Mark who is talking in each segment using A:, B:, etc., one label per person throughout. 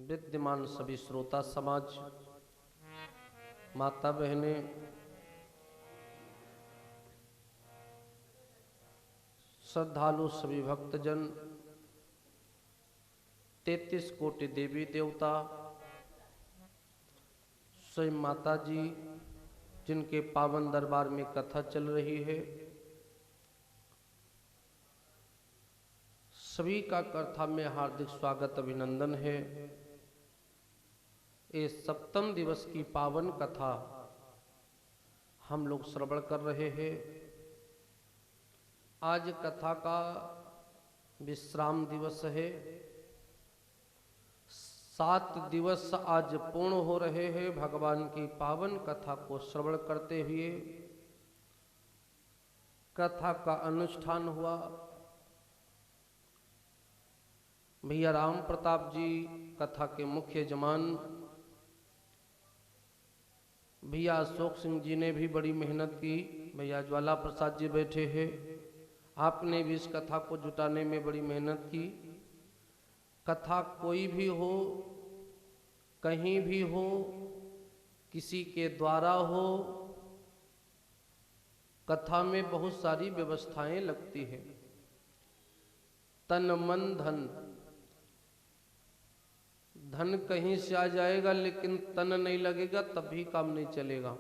A: विद्यमान सभी श्रोता समाज, माता बहनें, श्रद्धालु सभी भक्तजन, 33 कोटि देवी देवता, स्वयं माता जी जिनके पावन दरबार में कथा चल रही है, सभी का कथा में हार्दिक स्वागत अभिनंदन है। इस सप्तम दिवस की पावन कथा हम लोग श्रवण कर रहे हैं। आज कथा का विश्राम दिवस है। 7 दिवस आज पूर्ण हो रहे हैं भगवान की पावन कथा को श्रवण करते हुए। कथा का अनुष्ठान हुआ। भैया राम प्रताप जी कथा के मुख्य यजमान, भैया अशोक सिंह जी ने भी बड़ी मेहनत की। भैया ज्वाला प्रसाद जी बैठे हैं, आपने भी इस कथा को जुटाने में बड़ी मेहनत की। कथा कोई भी हो, कहीं भी हो, किसी के द्वारा हो, कथा में बहुत सारी व्यवस्थाएं लगती है। तन मन धन, धन कहीं से आ जाएगा लेकिन तन नहीं लगेगा तब भी काम नहीं चलेगा।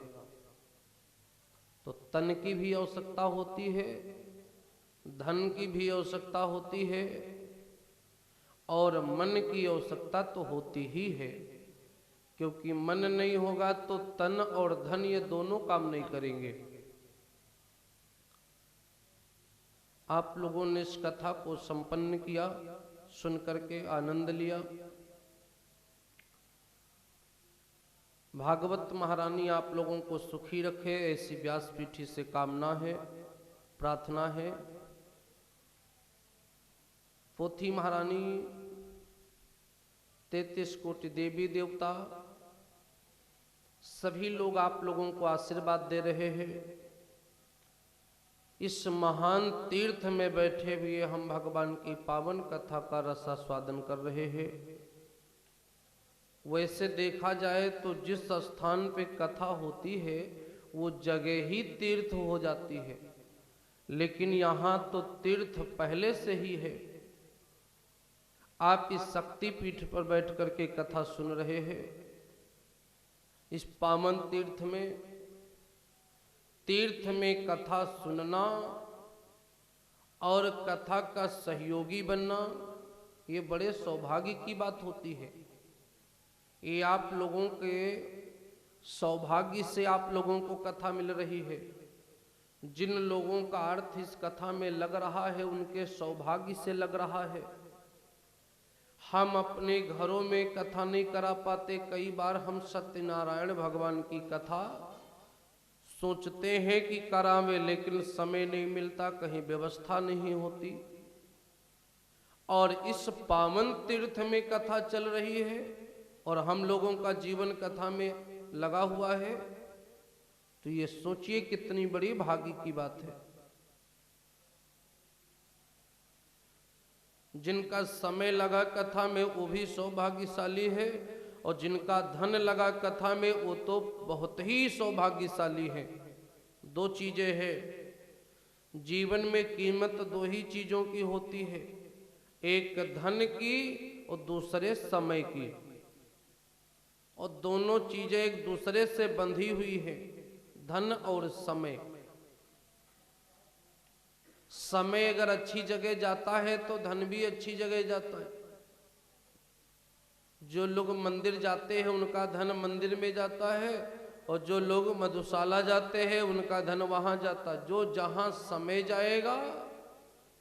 A: तो तन की भी आवश्यकता होती है, धन की भी आवश्यकता होती है और मन की आवश्यकता तो होती ही है, क्योंकि मन नहीं होगा तो तन और धन ये दोनों काम नहीं करेंगे। आप लोगों ने इस कथा को संपन्न किया, सुन करके आनंद लिया। भागवत महारानी आप लोगों को सुखी रखे, ऐसी व्यासपीठी से कामना है, प्रार्थना है। पोथी महारानी, 33 कोटि देवी देवता, सभी लोग आप लोगों को आशीर्वाद दे रहे हैं। इस महान तीर्थ में बैठे हुए हम भगवान की पावन कथा का रसास्वादन कर रहे हैं। वैसे देखा जाए तो जिस स्थान पे कथा होती है वो जगह ही तीर्थ हो जाती है, लेकिन यहाँ तो तीर्थ पहले से ही है। आप इस शक्ति पीठ पर बैठ करके कथा सुन रहे हैं। इस पावन तीर्थ में कथा सुनना और कथा का सहयोगी बनना, ये बड़े सौभाग्य की बात होती है। ये आप लोगों के सौभाग्य से आप लोगों को कथा मिल रही है। जिन लोगों का अर्थ इस कथा में लग रहा है उनके सौभाग्य से लग रहा है। हम अपने घरों में कथा नहीं करा पाते। कई बार हम सत्यनारायण भगवान की कथा सोचते हैं कि करावे, लेकिन समय नहीं मिलता, कहीं व्यवस्था नहीं होती। और इस पावन तीर्थ में कथा चल रही है और हम लोगों का जीवन कथा में लगा हुआ है, तो ये सोचिए कितनी बड़ी भाग्य की बात है। जिनका समय लगा कथा में वो भी सौभाग्यशाली है, और जिनका धन लगा कथा में वो तो बहुत ही सौभाग्यशाली है। 2 चीजें हैं जीवन में, कीमत 2 ही चीजों की होती है, एक धन की और दूसरे समय की। और दोनों चीजें एक दूसरे से बंधी हुई है, धन और समय। समय अगर अच्छी जगह जाता है तो धन भी अच्छी जगह जाता है। जो लोग मंदिर जाते हैं उनका धन मंदिर में जाता है, और जो लोग मधुशाला जाते हैं उनका धन वहां जाता है। जो जहां समय जाएगा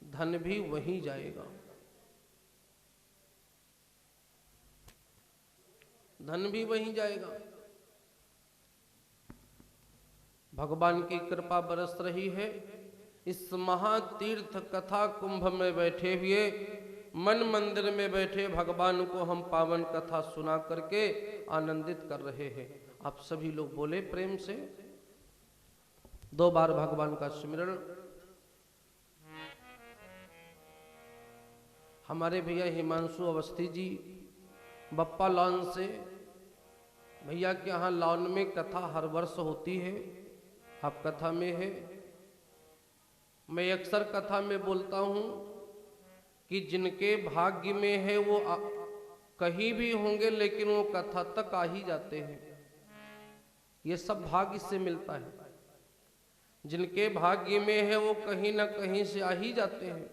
A: धन भी वहीं जाएगा। धन भी वहीं जाएगा। भगवान की कृपा बरस रही है। इस महातीर्थ कथा कुंभ में बैठे हुए, मन मंदिर में बैठे भगवान को हम पावन कथा सुना करके आनंदित कर रहे हैं। आप सभी लोग बोले प्रेम से 2 बार भगवान का स्मरण। हमारे भैया हिमांशु अवस्थी जी बप्पा लॉन से। भैया के यहाँ लॉन में कथा हर वर्ष होती है, आप कथा में है। मैं अक्सर कथा में बोलता हूँ कि जिनके भाग्य में है वो कहीं भी होंगे लेकिन वो कथा तक आ ही जाते हैं। ये सब भाग्य से मिलता है। जिनके भाग्य में है वो कहीं ना कहीं से आ ही जाते हैं,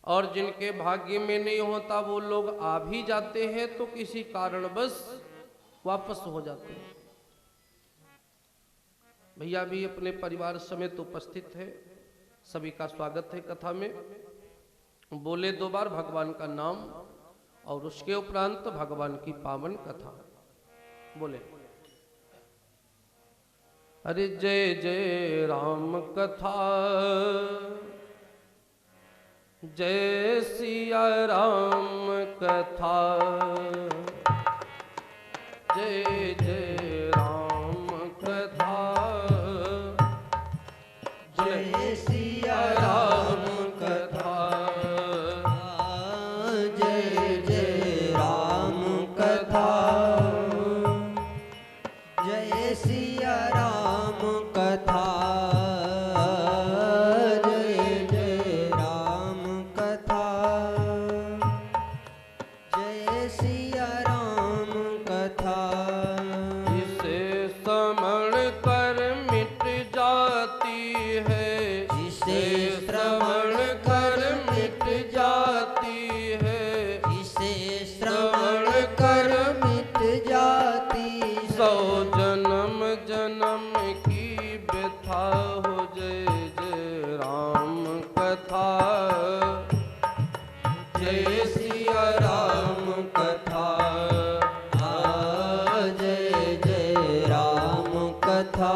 A: और जिनके भाग्य में नहीं होता वो लोग आ भी जाते हैं तो किसी कारणवश वापस हो जाते हैं। भैया भी अपने परिवार समेत उपस्थित है, सभी का स्वागत है कथा में। बोले 2 बार भगवान का नाम और उसके उपरांत भगवान की पावन कथा बोले। अरे जय जय राम कथा, जय सिया राम कथा, जय जय राम कथा, जय सिया राम कथा,
B: जय जय राम कथा, जय सिया राम कथा, जय जय राम कथा, जय सिया राम कथा।
A: जिसे समण कर मिट जाती है,
B: जिसे
A: श्रवण कर मिट जाती है,
B: जिसे श्रवण कर मिट जाती
A: 100 जन्म जन्म की व्यथा हो। जय जय राम कथा, जय सिया राम कथा,
B: जय जय राम कथा,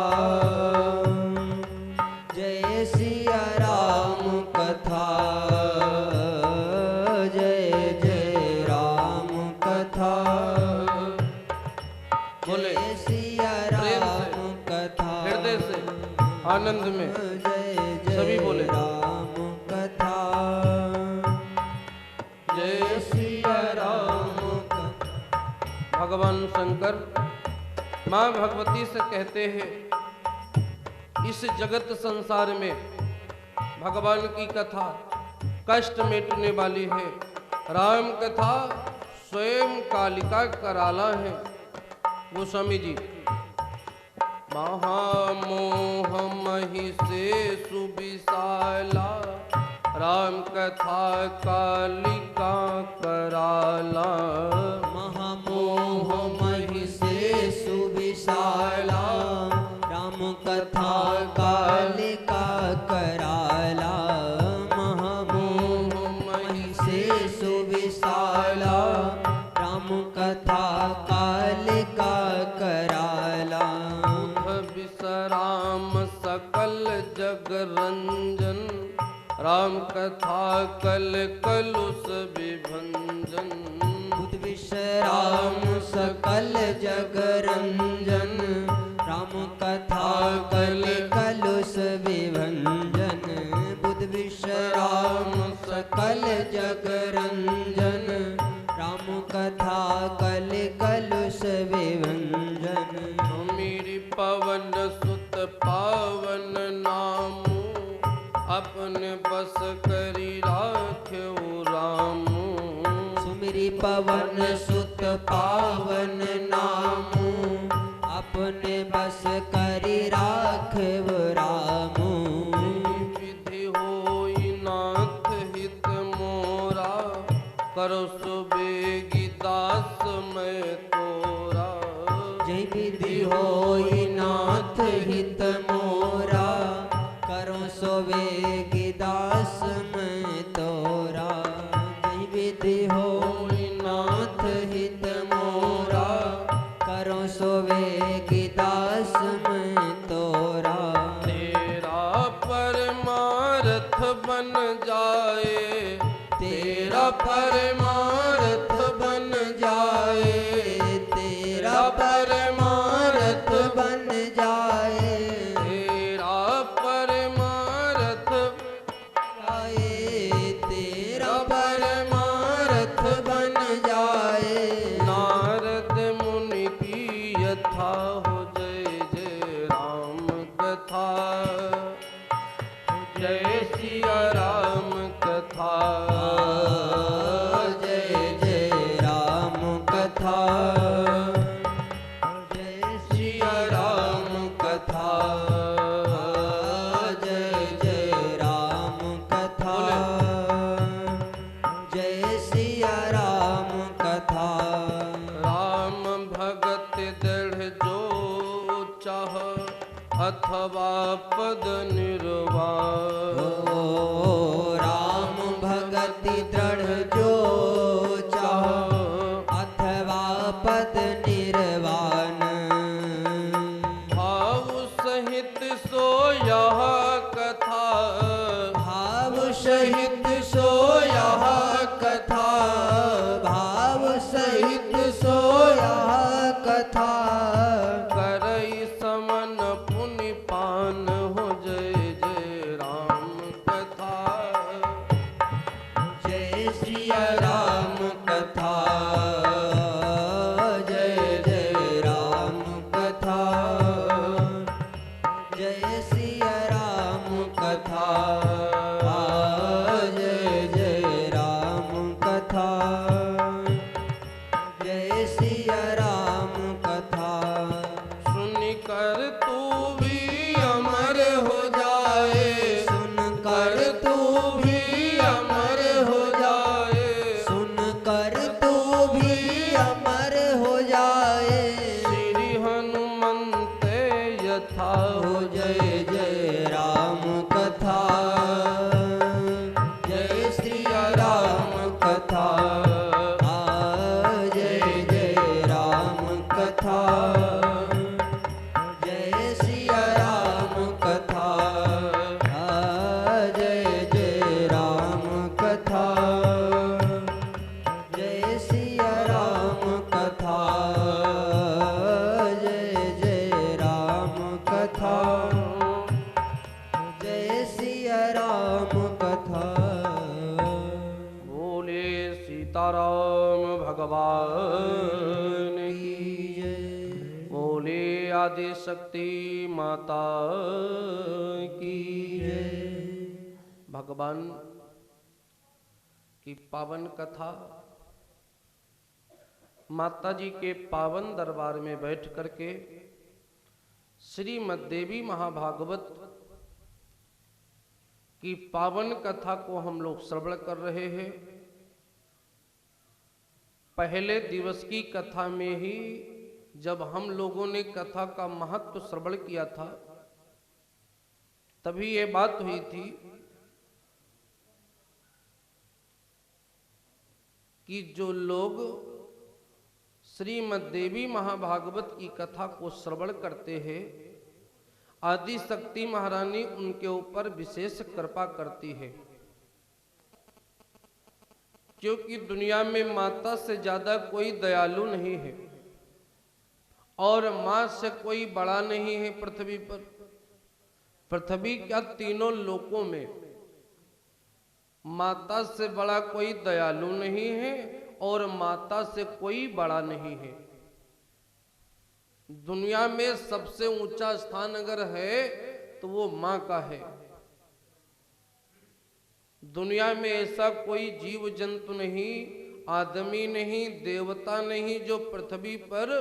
B: जय सिया राम कथा, जय जय राम कथा,
A: बोले
B: जय सिया
A: प्रेम से,
B: राम कथा,
A: हृदय से, आनंद में
B: जय जय
A: सभी बोले
B: राम कथा,
A: जय सिया राम। भगवान शंकर माँ भगवती से कहते हैं, इस जगत संसार में भगवान की कथा कष्ट मिटने वाली है। राम कथा स्वयं कालिका कराला है। गोस्वामी जी, महामोह मही से सुविशाला, राम कथा कालिका कराला।
B: महामोह मही से सुविशाला, राम कथा कालिका कराला। महामोह मही से सुविशाला, राम कथा कालिका कराला।
A: विश्राम सकल जग रंजन, राम कथा कल कलुष विभंजन।
B: बुध विश्राम सकल जग रंजन, राम कथा कल कलुष विभंजन। बुध विश्राम सकल जग रंजन, राम कथा कल कलुष विभंजन।
A: मेरी पवन सुत पावन नामो, अपने बस करी राख्यो रामो।
B: सुमिरी पवन सुत पावन नामो, अपने बस करी राखव रामो।
A: विधि होई नाथ हित मोरा, करो सुबेगी दास मैं तोरा।
B: जय विधि होई नाथ हित मोरा, करो सोवेगी दास मैं तोरा। जय विधि होई नाथ हित मोरा, करो सोवेगी दास मैं तोरा।
A: तेरा परमार्थ बन जाए, तेरा परमार्थ बन जाए,
B: तेरा परमार्थ बन जाए।
A: तेरा परमार्थ
B: जाए, तेरा परमार्थ बन जाए।
A: अथवा पद निर्वाण।
B: ओ राम भगति दृढ़ जो चाहो, अथवा पद निर्वाण।
A: भाव सहित सो यह कथा,
B: भाव सहित सो यह कथा, भाव सहित सो यह कथा।
A: करई समन पुनि पान हो जय जय राम कथा।
B: जय सिया राम कथा, जय जय राम कथा, जय सिया राम कथा, जय जय राम कथा, जय सिया राम कथा।
A: सुनि कर तू भी अमर हो जाए,
B: सुन कर तू भी अमर हो जाए, सुन कर तू भी अमर हो जाए।
A: श्री हनुमंत यथा
B: हो जय जय राम कथा, जय श्री राम कथा, जय जय राम कथा, जय सिया राम कथा, जय जय राम कथा, जय सिया राम कथा, जय जय राम कथा, जय सिया राम कथा।
A: बोले सीताराम भगवान की,
B: की जय,
A: बोले आदि शक्ति माता की
B: जय।
A: भगवान की पावन कथा माता जी के पावन दरबार में बैठ करके श्रीमद् देवी महाभागवत की पावन कथा को हम लोग श्रवण कर रहे हैं। पहले दिवस की कथा में ही जब हम लोगों ने कथा का महत्व श्रवण किया था, तभी ये बात हुई थी कि जो लोग श्रीमद् देवी महाभागवत की कथा को श्रवण करते हैं, आदि शक्ति महारानी उनके ऊपर विशेष कृपा करती है। क्योंकि दुनिया में माता से ज्यादा कोई दयालु नहीं है और मां से कोई बड़ा नहीं है पृथ्वी पर। पृथ्वी क्या तीनों लोकों में माता से बड़ा कोई दयालु नहीं है और माता से कोई बड़ा नहीं है। दुनिया में सबसे ऊंचा स्थान अगर है तो वो मां का है। दुनिया में ऐसा कोई जीव जंतु नहीं, आदमी नहीं, देवता नहीं जो पृथ्वी पर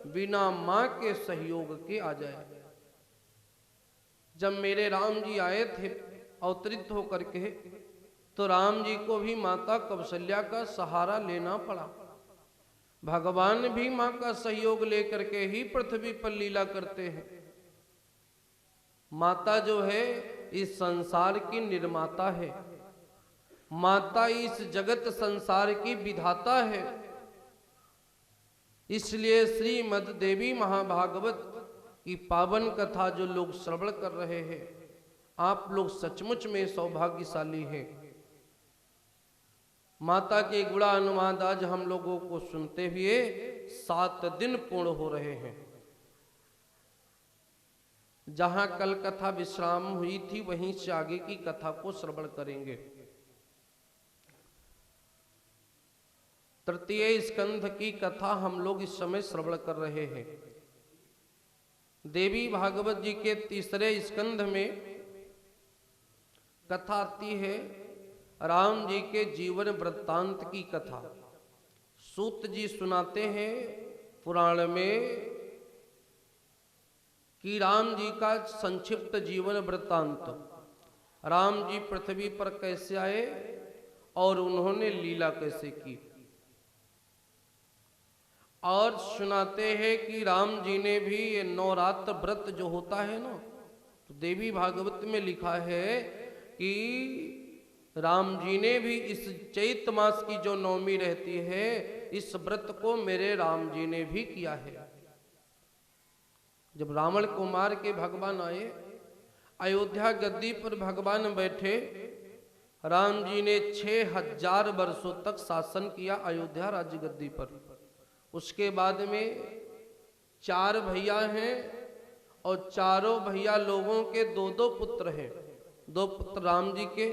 A: बिना मां के सहयोग के आ जाए। जब मेरे राम जी आए थे अवतरित होकर के, तो राम जी को भी माता कौशल्या का सहारा लेना पड़ा। भगवान भी मां का सहयोग लेकर के ही पृथ्वी पर लीला करते हैं। माता जो है इस संसार की निर्माता है, माता इस जगत संसार की विधाता है। इसलिए श्रीमद् देवी महाभागवत की पावन कथा जो लोग श्रवण कर रहे हैं, आप लोग सचमुच में सौभाग्यशाली हैं। माता के गुणा अनुवाद आज हम लोगों को सुनते हुए 7 दिन पूर्ण हो रहे हैं। जहां कल कथा विश्राम हुई थी वहीं से आगे की कथा को श्रवण करेंगे। तृतीय स्कंध की कथा हम लोग इस समय श्रवण कर रहे हैं। देवी भागवत जी के तीसरे स्कंध में कथा आती है राम जी के जीवन वृत्तांत की कथा। सूत जी सुनाते हैं पुराण में कि राम जी का संक्षिप्त जीवन वृत्तांत, राम जी पृथ्वी पर कैसे आए और उन्होंने लीला कैसे की। और सुनाते हैं कि राम जी ने भी ये नवरात्र व्रत जो होता है ना, तो देवी भागवत में लिखा है कि राम जी ने भी इस चैत मास की जो नवमी रहती है, इस व्रत को मेरे राम जी ने भी किया है। जब रावण को मार के भगवान आए, अयोध्या गद्दी पर भगवान बैठे, राम जी ने 6000 वर्षों तक शासन किया अयोध्या राज्य गद्दी पर। उसके बाद में 4 भैया हैं और चारों भैया लोगों के 2-2 पुत्र हैं। 2 पुत्र राम जी के,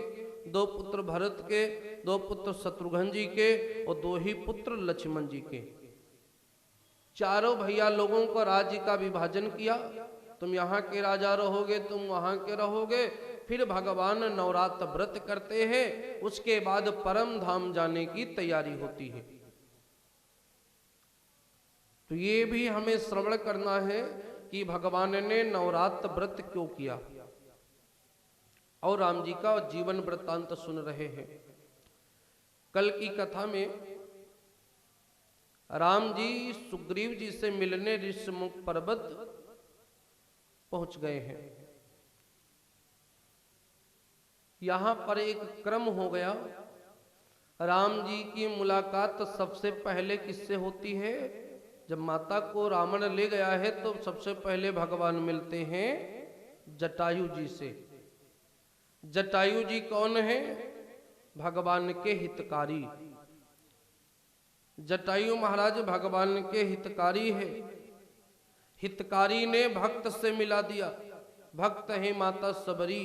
A: 2 पुत्र भरत के, 2 पुत्र शत्रुघ्न जी के और 2 ही पुत्र लक्ष्मण जी के। चारों भैया लोगों को राज्य का विभाजन किया। तुम यहाँ के राजा रहोगे, तुम वहां के रहोगे। फिर भगवान नवरात्र व्रत करते हैं, उसके बाद परम धाम जाने की तैयारी होती है। तो ये भी हमें श्रवण करना है कि भगवान ने नवरात्र व्रत क्यों किया। और राम जी का जीवन वृत्तांत सुन रहे हैं। कल की कथा में राम जी सुग्रीव जी से मिलने ऋषिमुख पर्वत पहुंच गए हैं। यहां पर एक क्रम हो गया। राम जी की मुलाकात सबसे पहले किससे होती है? जब माता को रावण ले गया है तो सबसे पहले भगवान मिलते हैं जटायु जी से। जटायु जी कौन है? भगवान के हितकारी। जटायु महाराज भगवान के हितकारी है। हितकारी ने भक्त से मिला दिया। भक्त है माता सबरी।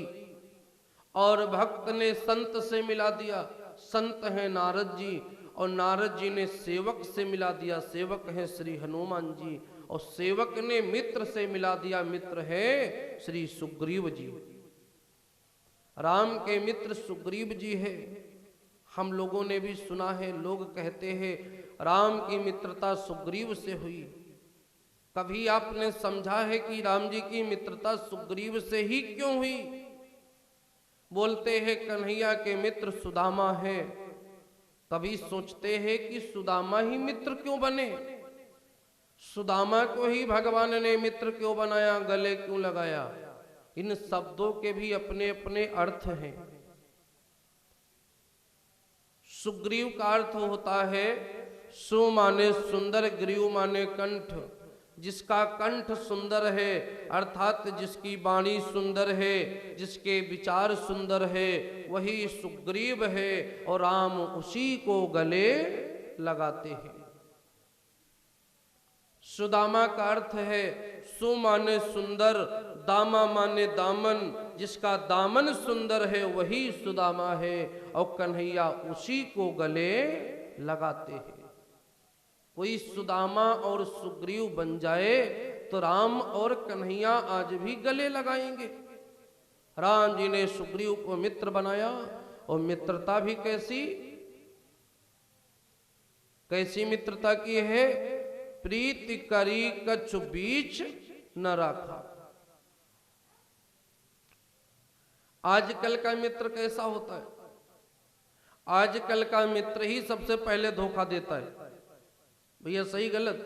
A: और भक्त ने संत से मिला दिया। संत है नारद जी। और नारद जी ने सेवक से मिला दिया। सेवक है श्री हनुमान जी। और सेवक ने मित्र से मिला दिया। मित्र है श्री सुग्रीव जी। राम के मित्र सुग्रीव जी है। हम लोगों ने भी सुना है, लोग कहते हैं राम की मित्रता सुग्रीव से हुई। कभी आपने समझा है कि राम जी की मित्रता सुग्रीव से ही क्यों हुई? बोलते हैं कन्हैया के मित्र सुदामा है। कभी सोचते हैं कि सुदामा ही मित्र क्यों बने? सुदामा को ही भगवान ने मित्र क्यों बनाया, गले क्यों लगाया? इन शब्दों के भी अपने अपने अर्थ हैं। सुग्रीव का अर्थ होता है सु माने सुंदर, ग्रीव माने कंठ। जिसका कंठ सुंदर है अर्थात जिसकी वाणी सुंदर है, जिसके विचार सुंदर है, वही सुग्रीव है। और राम उसी को गले लगाते हैं। सुदामा का अर्थ है सु माने सुंदर, दामा माने दामन। जिसका दामन सुंदर है वही सुदामा है। और कन्हैया उसी को गले लगाते हैं। कोई सुदामा और सुग्रीव बन जाए तो राम और कन्हैया आज भी गले लगाएंगे। राम जी ने सुग्रीव को मित्र बनाया। और मित्रता भी कैसी कैसी मित्रता की है? प्रीति करी कछु बीच न रखा। आजकल का मित्र कैसा होता है? आजकल का मित्र ही सबसे पहले धोखा देता है। भैया सही गलत?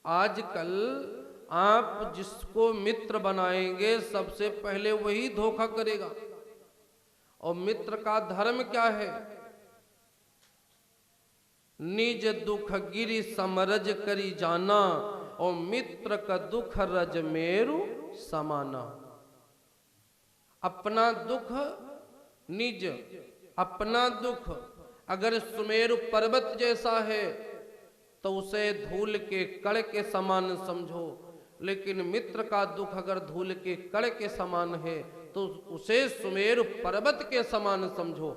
A: आजकल आप जिसको मित्र बनाएंगे सबसे पहले वही धोखा करेगा। और मित्र का धर्म क्या है? निज दुख गिरि समरज करी जाना। और मित्र का दुख रज मेरु समाना। अपना दुख निज, अपना दुख अगर सुमेरु पर्वत जैसा है तो उसे धूल के कण के समान समझो। लेकिन मित्र का दुख अगर धूल के कण के समान है तो उसे सुमेरु पर्वत के समान समझो।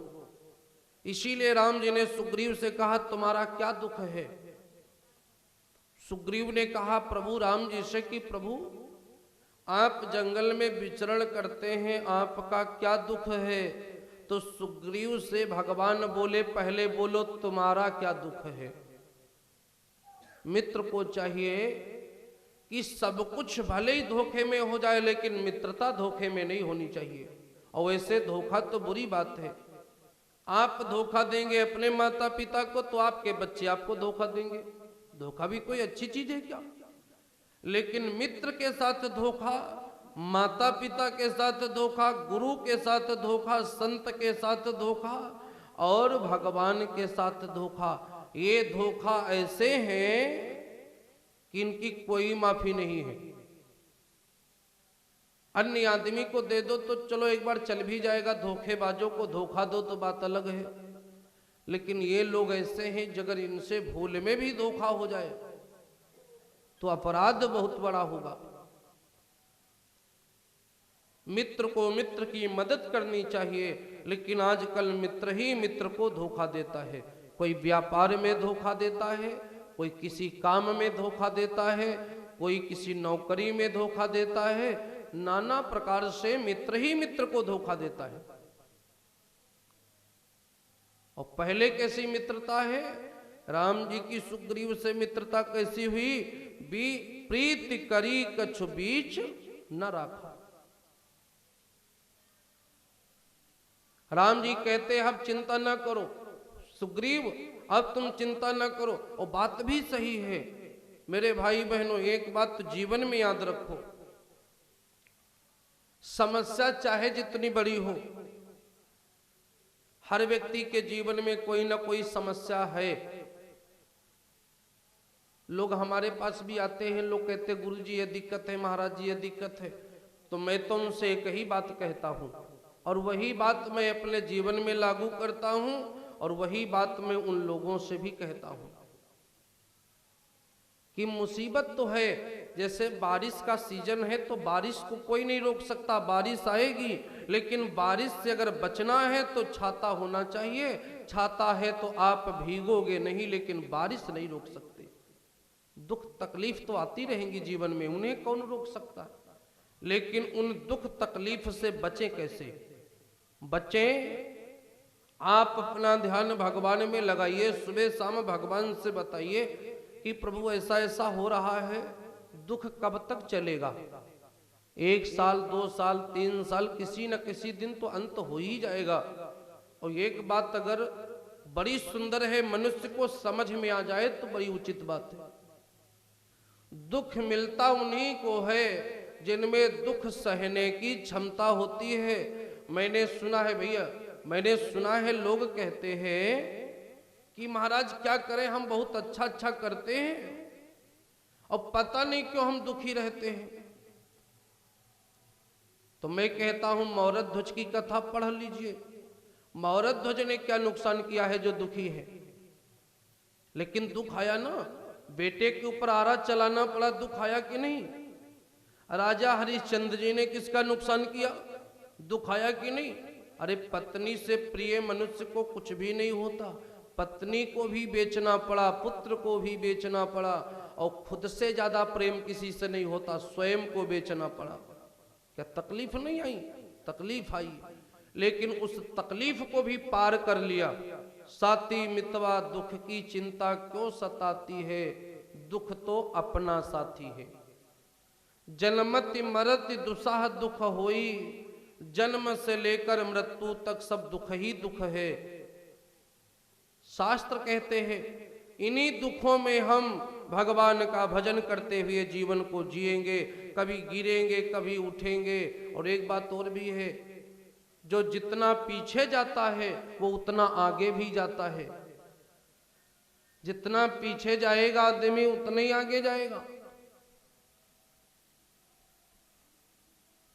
A: इसीलिए राम जी ने सुग्रीव से कहा तुम्हारा क्या दुख है? सुग्रीव ने कहा प्रभु राम जी से कि प्रभु आप जंगल में विचरण करते हैं, आपका क्या दुख है? तो सुग्रीव से भगवान बोले पहले बोलो तुम्हारा क्या दुख है? मित्र को चाहिए कि सब कुछ भले ही धोखे में हो जाए लेकिन मित्रता धोखे में नहीं होनी चाहिए। और वैसे धोखा तो बुरी बात है। आप धोखा देंगे अपने माता पिता को तो आपके बच्चे आपको धोखा देंगे। धोखा भी कोई अच्छी चीज है क्या? लेकिन मित्र के साथ धोखा माता पिता के साथ धोखा, गुरु के साथ धोखा, संत के साथ धोखा और भगवान के साथ धोखा। ये धोखा ऐसे हैं कि इनकी कोई माफी नहीं है। अन्य आदमी को दे दो तो चलो एक बार चल भी जाएगा, धोखेबाजों को धोखा दो तो बात अलग है, लेकिन ये लोग ऐसे हैं अगर इनसे भूल में भी धोखा हो जाए तो अपराध बहुत बड़ा होगा। मित्र को मित्र की मदद करनी चाहिए, लेकिन आजकल मित्र ही मित्र को धोखा देता है। कोई व्यापार में धोखा देता है, कोई किसी काम में धोखा देता है, कोई किसी नौकरी में धोखा देता है, नाना प्रकार से मित्र ही मित्र को धोखा देता है। और पहले कैसी मित्रता है? राम जी की सुग्रीव से मित्रता कैसी हुई? प्रीति करी कछु बीच न राखा। राम जी कहते हैं अब चिंता न करो सुग्रीव, अब तुम चिंता न करो। और बात भी सही है मेरे भाई बहनों। एक बात तो जीवन में याद रखो, समस्या चाहे जितनी बड़ी हो, हर व्यक्ति के जीवन में कोई ना कोई समस्या है। लोग हमारे पास भी आते हैं, लोग कहते हैं गुरुजी ये दिक्कत है, महाराज जी ये दिक्कत है। तो मैं तो उनसे एक ही बात कहता हूं और वही बात मैं अपने जीवन में लागू करता हूं और वही बात मैं उन लोगों से भी कहता हूं कि मुसीबत तो है। जैसे बारिश का सीजन है तो बारिश को कोई नहीं रोक सकता, बारिश आएगी, लेकिन बारिश से अगर बचना है तो छाता होना चाहिए। छाता है तो आप भीगोगे नहीं, लेकिन बारिश नहीं रोक सकते। दुख तकलीफ तो आती रहेंगी जीवन में, उन्हें कौन रोक सकता? लेकिन उन दुख तकलीफ से बचें कैसे? बचें, आप अपना ध्यान भगवान में लगाइए, सुबह शाम भगवान से बताइए कि प्रभु ऐसा ऐसा हो रहा है, दुख कब तक चलेगा? 1 साल, 2 साल, 3 साल, किसी न किसी दिन तो अंत हो ही जाएगा। और एक बात अगर बड़ी सुंदर है, मनुष्य को समझ में आ जाए तो बड़ी उचित बात है। दुख मिलता उन्हीं को है जिनमें दुख सहने की क्षमता होती है। मैंने सुना है भैया, मैंने सुना है लोग कहते हैं कि महाराज क्या करें, हम बहुत अच्छा अच्छा करते हैं और पता नहीं क्यों हम दुखी रहते हैं। तो मैं कहता हूं मौरत ध्वज की कथा पढ़ लीजिए। मौरत ध्वज ने क्या नुकसान किया है जो दुखी है? लेकिन दुख आया ना, बेटे के ऊपर आरा चलाना पड़ा, दुख आया कि नहीं? राजा हरिश्चंद्र जी ने किसका नुकसान किया? दुख आया कि नहीं? अरे पत्नी से प्रिय मनुष्य को कुछ भी नहीं होता, पत्नी को भी बेचना पड़ा, पुत्र को भी बेचना पड़ा, और खुद से ज्यादा प्रेम किसी से नहीं होता, स्वयं को बेचना पड़ा। क्या तकलीफ नहीं आई? तकलीफ आई, लेकिन उस तकलीफ को भी पार कर लिया। साथी मितवा दुख की चिंता क्यों सताती है, दुख तो अपना साथी है। जन्मति मरति दुसाह दुख होई, जन्म से लेकर मृत्यु तक सब दुख ही दुख है। शास्त्र कहते हैं इन्हीं दुखों में हम भगवान का भजन करते हुए जीवन को जिएंगे। कभी गिरेंगे, कभी उठेंगे। और एक बात और भी है, जो जितना पीछे जाता है वो उतना आगे भी जाता है। जितना पीछे जाएगा आदमी उतना ही आगे जाएगा।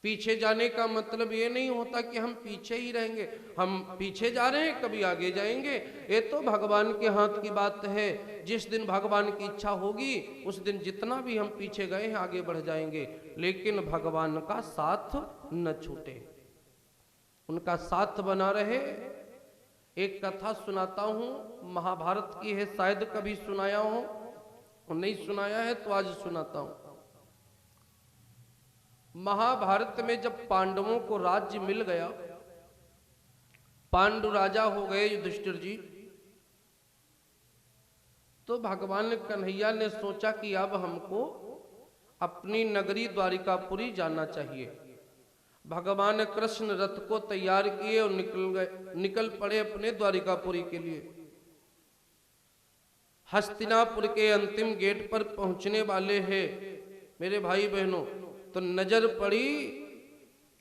A: पीछे जाने का मतलब ये नहीं होता कि हम पीछे ही रहेंगे। हम पीछे जा रहे हैं, कभी आगे जाएंगे, ये तो भगवान के हाथ की बात है। जिस दिन भगवान की इच्छा होगी उस दिन जितना भी हम पीछे गए हैं आगे बढ़ जाएंगे, लेकिन भगवान का साथ न छूटे, उनका साथ बना रहे। एक कथा सुनाता हूं, महाभारत की है, शायद कभी सुनाया हो, और नहीं सुनाया है तो आज सुनाता हूं। महाभारत में जब पांडवों को राज्य मिल गया, पांडु राजा हो गए युधिष्ठिर जी, तो भगवान कन्हैया ने सोचा कि अब हमको अपनी नगरी द्वारिकापुरी जाना चाहिए। भगवान कृष्ण रथ को तैयार किए और निकल पड़े अपने द्वारिकापुरी के लिए। हस्तिनापुर के अंतिम गेट पर पहुंचने वाले हैं मेरे भाई बहनों, तो तो नजर पड़ी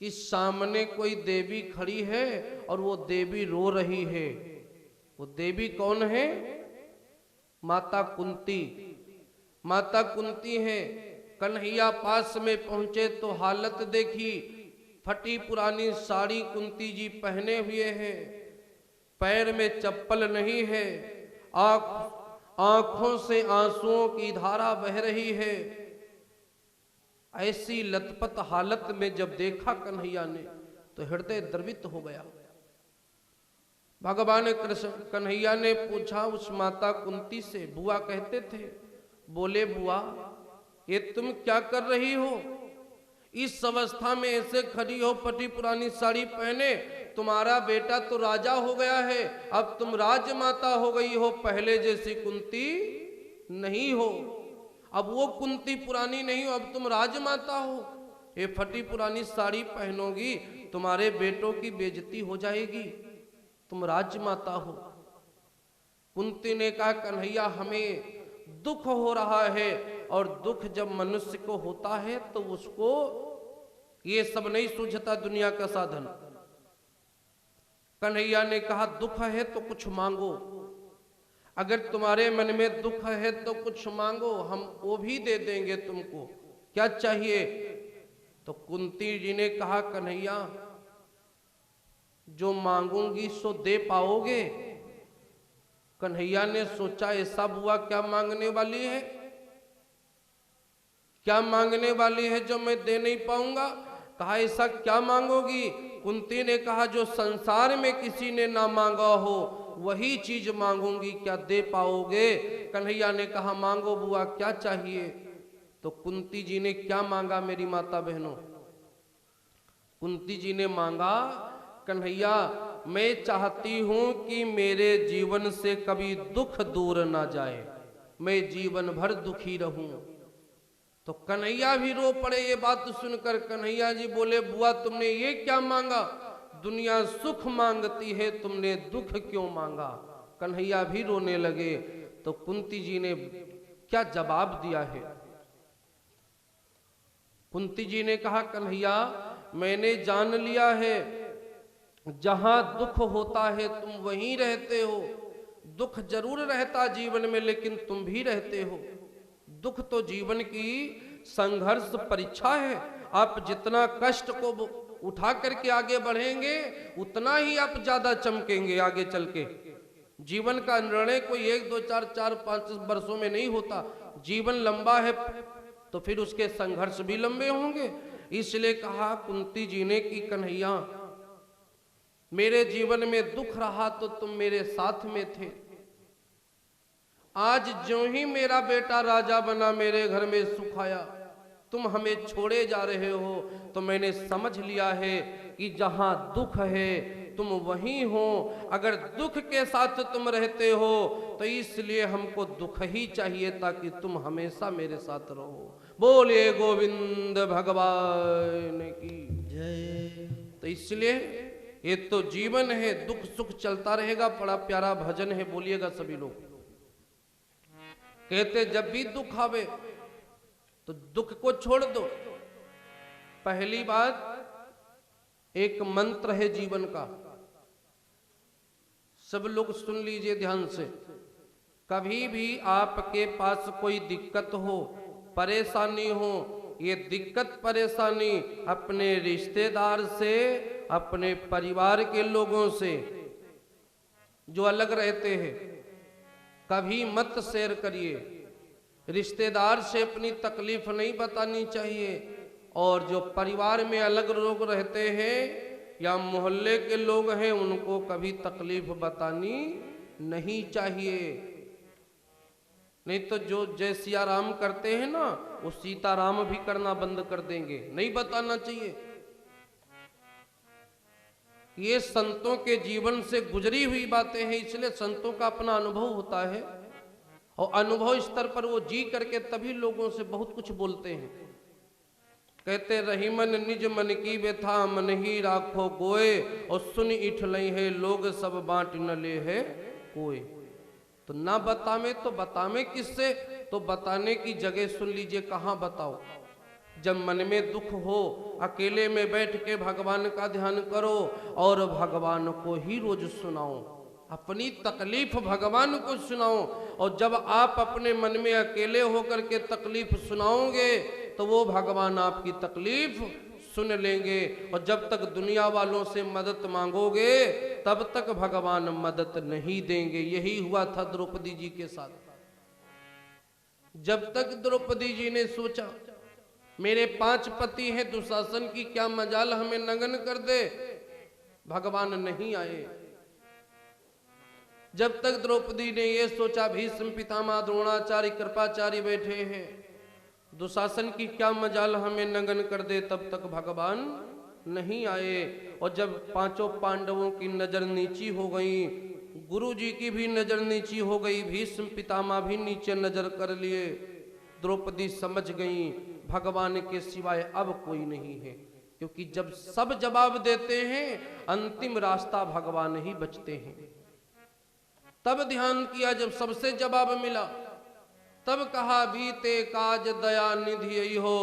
A: कि सामने कोई देवी खड़ी है और वो देवी रो रही है। वो देवी कौन है? माता कुंती। माता कुंती है। कन्हैया पास में पहुंचे तो हालत देखी, फटी पुरानी साड़ी कुंती जी पहने हुए हैं, पैर में चप्पल नहीं है, आंखों से आंसुओं की धारा बह रही है। ऐसी लथपथ हालत में जब देखा कन्हैया ने तो हृदय द्रवित हो गया। भगवान कृष्ण कन्हैया ने पूछा उस माता कुंती से, बुआ कहते थे, बोले बुआ ये तुम क्या कर रही हो? इस अवस्था में ऐसे खड़ी हो, फटी पुरानी साड़ी पहने, तुम्हारा बेटा तो राजा हो गया है, अब तुम राजमाता हो गई हो, पहले जैसी कुंती नहीं हो। अब वो कुंती पुरानी नहीं हो, अब तुम राजमाता हो। ये फटी पुरानी साड़ी पहनोगी, तुम्हारे बेटों की बेइज्जती हो जाएगी, तुम राजमाता हो। कुंती ने कहा कन्हैया हमें दुख हो रहा है, और दुख जब मनुष्य को होता है तो उसको ये सब नहीं सूझता दुनिया का साधन। कन्हैया ने कहा दुख है तो कुछ मांगो, अगर तुम्हारे मन में दुख है तो कुछ मांगो, हम वो भी दे देंगे तुमको, क्या चाहिए? तो कुंती जी ने कहा कन्हैया जो मांगूंगी सो दे पाओगे? कन्हैया ने सोचा ऐसा बुआ क्या मांगने वाली है, क्या मांगने वाली है जो मैं दे नहीं पाऊंगा? कहा ऐसा क्या मांगोगी? कुंती ने कहा जो संसार में किसी ने ना मांगा हो वही चीज मांगूंगी, क्या दे पाओगे? कन्हैया ने कहा मांगो बुआ क्या चाहिए? तो कुंती जी ने क्या मांगा मेरी माता बहनों? कुंती जी ने मांगा कन्हैया मैं चाहती हूं कि मेरे जीवन से कभी दुख दूर ना जाए, मैं जीवन भर दुखी रहूं। तो कन्हैया भी रो पड़े ये बात सुनकर। कन्हैया जी बोले बुआ तुमने ये क्या मांगा? दुनिया सुख मांगती है, तुमने दुख क्यों मांगा? कन्हैया भी रोने लगे। तो कुंती जी ने क्या जवाब दिया है? कुंती जी ने कहा कन्हैया मैंने जान लिया है जहां दुख होता है तुम वहीं रहते हो। दुख जरूर रहता जीवन में लेकिन तुम भी रहते हो। दुख तो जीवन की संघर्ष परीक्षा है। आप जितना कष्ट को उठा करके आगे बढ़ेंगे उतना ही आप ज्यादा चमकेंगे आगे चल के। जीवन का निर्णय कोई 1 2 4 4 5 वर्षों में नहीं होता। जीवन लंबा है तो फिर उसके संघर्ष भी लंबे होंगे। इसलिए कहा कुंती जी ने कि कन्हैया मेरे जीवन में दुख रहा तो तुम मेरे साथ में थे। आज जो ही मेरा बेटा राजा बना मेरे घर में सुख आया, तुम हमें छोड़े जा रहे हो, तो मैंने समझ लिया है कि जहां दुख है तुम वहीं हो। अगर दुख के साथ तुम रहते हो तो इसलिए हमको दुख ही चाहिए ताकि तुम हमेशा मेरे साथ रहो। बोले गोविंद भगवान की
B: जय।
A: तो इसलिए ये तो जीवन है, दुख सुख चलता रहेगा। बड़ा प्यारा भजन है, बोलिएगा सभी लोग। कहते जब भी दुख आवे तो दुख को छोड़ दो। पहली बात एक मंत्र है जीवन का, सब लोग सुन लीजिए ध्यान से। कभी भी आपके पास कोई दिक्कत हो, परेशानी हो, ये दिक्कत परेशानी अपने रिश्तेदार से, अपने परिवार के लोगों से जो अलग रहते हैं कभी मत शेयर करिए। रिश्तेदार से अपनी तकलीफ नहीं बतानी चाहिए। और जो परिवार में अलग लोग रहते हैं या मोहल्ले के लोग हैं उनको कभी तकलीफ बतानी नहीं चाहिए। नहीं तो जो जय सिया राम करते हैं ना वो सीताराम भी करना बंद कर देंगे। नहीं बताना चाहिए। ये संतों के जीवन से गुजरी हुई बातें हैं, इसलिए संतों का अपना अनुभव होता है और अनुभव स्तर पर वो जी करके तभी लोगों से बहुत कुछ बोलते हैं। कहते रही मन निज मन की व्यथा मन ही राखो गोए, और सुन इठ लई है लोग सब बांट न ले है कोई। तो ना बतावे तो बतावे किससे? तो बताने की जगह सुन लीजिए कहाँ बताओ। जब मन में दुख हो अकेले में बैठ के भगवान का ध्यान करो और भगवान को ही रोज सुनाओ, अपनी तकलीफ भगवान को सुनाओ। और जब आप अपने मन में अकेले होकर के तकलीफ सुनाओगे तो वो भगवान आपकी तकलीफ सुन लेंगे। और जब तक दुनिया वालों से मदद मांगोगे तब तक भगवान मदद नहीं देंगे। यही हुआ था द्रौपदी जी के साथ। जब तक द्रौपदी जी ने सोचा मेरे 5 पति हैं, दुशासन की क्या मजाल हमें नग्न कर दे, भगवान नहीं आए। जब तक द्रौपदी ने ये सोचा भीष्म पितामह द्रोणाचार्य कृपाचार्य बैठे हैं, दुशासन की क्या मजाल हमें नग्न कर दे, तब तक भगवान नहीं आए। और जब 5 पांडवों की नजर नीची हो गई, गुरु जी की भी नजर नीची हो गई, भीष्म पितामह भी नीचे नजर कर लिए, द्रौपदी समझ गई भगवान के सिवाय अब कोई नहीं है। क्योंकि जब सब जवाब देते हैं अंतिम रास्ता भगवान ही बचते हैं। तब ध्यान किया, जब सबसे जवाब मिला तब कहा बीते काज दया निधि हो,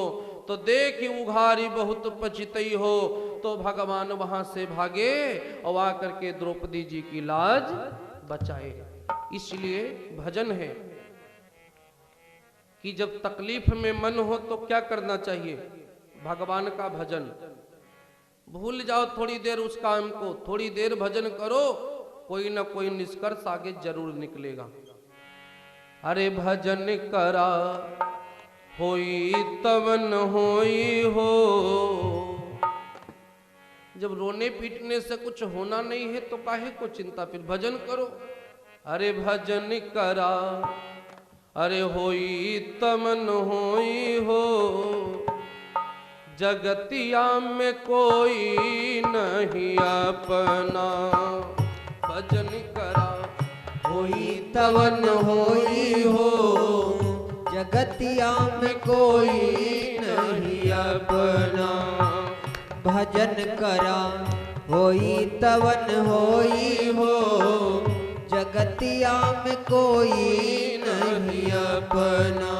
A: तो देखी उघारी बहुत पछितई हो। तो भगवान वहां से भागे और आकर के द्रौपदी जी की लाज बचाए। इसलिए भजन है कि जब तकलीफ में मन हो तो क्या करना चाहिए, भगवान का भजन। भूल जाओ थोड़ी देर उस काम को, थोड़ी देर भजन करो, कोई ना कोई निष्कर्ष आगे जरूर निकलेगा। अरे भजन करा होई तवन होई हो। जब रोने पीटने से कुछ होना नहीं है तो काहे को चिंता, फिर भजन करो। अरे भजन करा अरे होई तमन होई हो, जगतिया में कोई नहीं अपना। भजन करा
B: होई तवन होई हो, जगतिया में कोई नहीं अपना। भजन करा होई तवन होई हो, जगतिया में कोई नहीं अपना।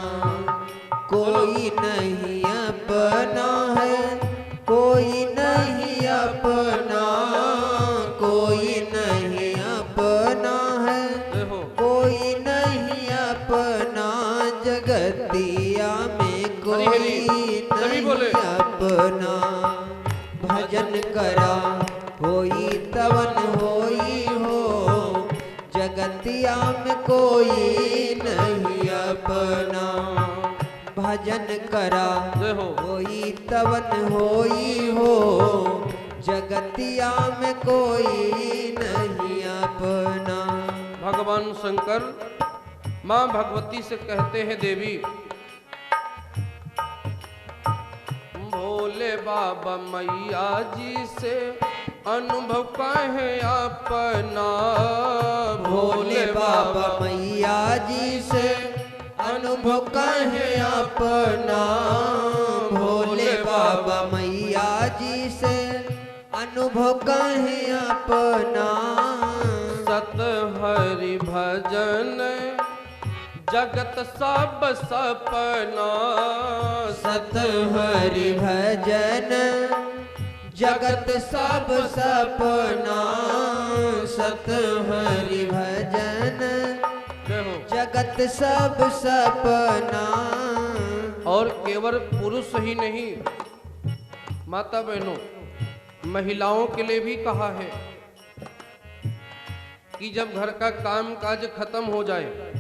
B: कोई नहीं अपना है, कोई नहीं अपना, कोई नहीं अपना है, कोई नहीं अपना। जगतिया में कोई नहीं अपना। भजन करा होई तवन होई हो, जगतिया में कोई नहीं अपना। भजन करा होई तवन होई हो, जगतिया में कोई नहीं अपना।
A: भगवान शंकर मां भगवती से कहते हैं, देवी भोले बाबा मैया जी से अनुभव काहे अपना।
B: भोले बाबा मैया जी से अनुभव काहे अपना। भोले बाबा मैया जी से अनुभव काहे अपना।
A: सत हरि भजन जगत सब सपना।
B: सत हरि भजन जगत सब सपना। सत हरि भजन जगत सब सपना।
A: और केवल पुरुष ही नहीं, माता बहनों, महिलाओं के लिए भी कहा है कि जब घर का काम काज खत्म हो जाए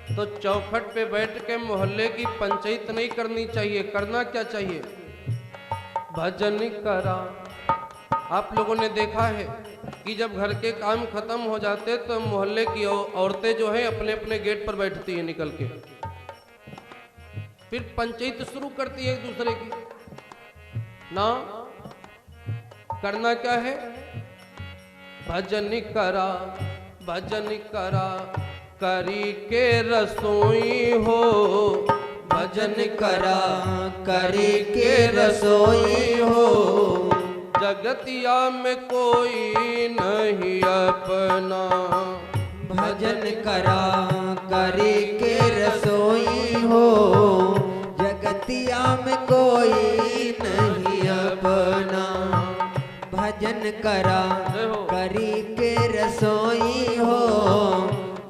A: तो चौखट पे बैठ के मोहल्ले की पंचायत नहीं करनी चाहिए। करना क्या चाहिए, भजन करा। आप लोगों ने देखा है कि जब घर के काम खत्म हो जाते तो मोहल्ले की औरतें जो है अपने अपने गेट पर बैठती हैं निकल के, फिर पंचायत शुरू करती है एक दूसरे की ना। करना क्या है, भजन करा। भजन करा करी के रसोई हो।
B: भजन करा करी के रसोई हो।
A: जगतिया में कोई नहीं अपना।
B: भजन करा करी के रसोई हो, जगतिया भजन करा
A: जय हो।
B: करी के रसोई हो,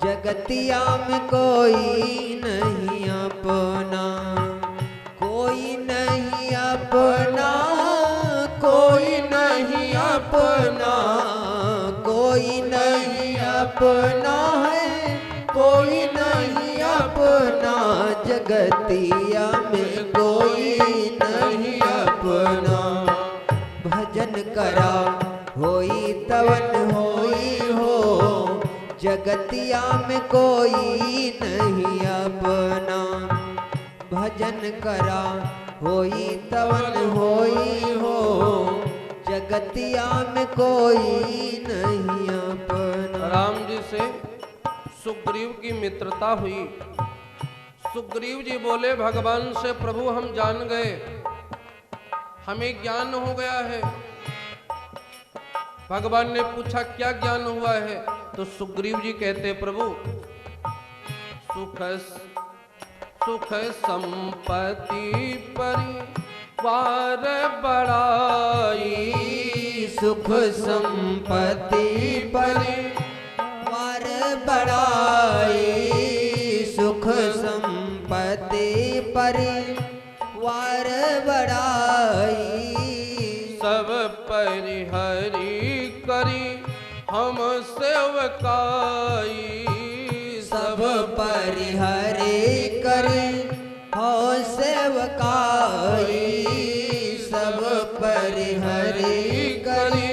B: जगतिया में कोई नहीं अपना, कोई नहीं अपना, कोई नहीं अपना, कोई नहीं अपना है, कोई नहीं अपना, जगतिया में कोई नहीं अपना। भजन करा होई तवन होई हो, जगतिया में कोई नहीं अपना। भजन करा होई तवन होई हो, जगतिया में कोई नहीं अपना।
A: राम जी से सुग्रीव की मित्रता हुई। सुग्रीव जी बोले भगवान से, प्रभु हम जान गए, हमें ज्ञान हो गया है। भगवान ने पूछा क्या ज्ञान हुआ है? तो सुग्रीव जी कहते, प्रभु सुख संपत्ति परिवार बड़ाई,
B: सुख संपत्ति परिवार बड़ाई, सुख संपत्ति परिवार बड़ाई,
A: सब परिहरी करी हम सेवकाई,
B: सब परिहरी करी हो सेवकाई, सब परिहरी करी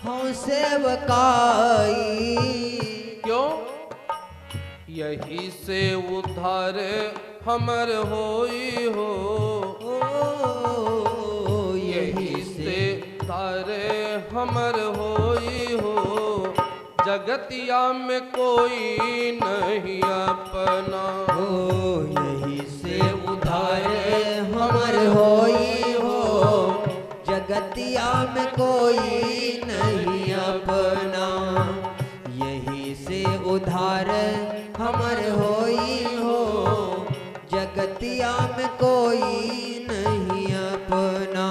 B: हो सेवकाई।
A: क्यों? यही से उद्धार हमर होई हो, यही से उद्धार हमर होई हो, जगतिया में कोई नहीं अपना।
B: हो यही से उधार हमर होई हो, जगतिया में कोई नहीं अपना। यही से उधार हमर होई हो, जगतिया में कोई नहीं अपना,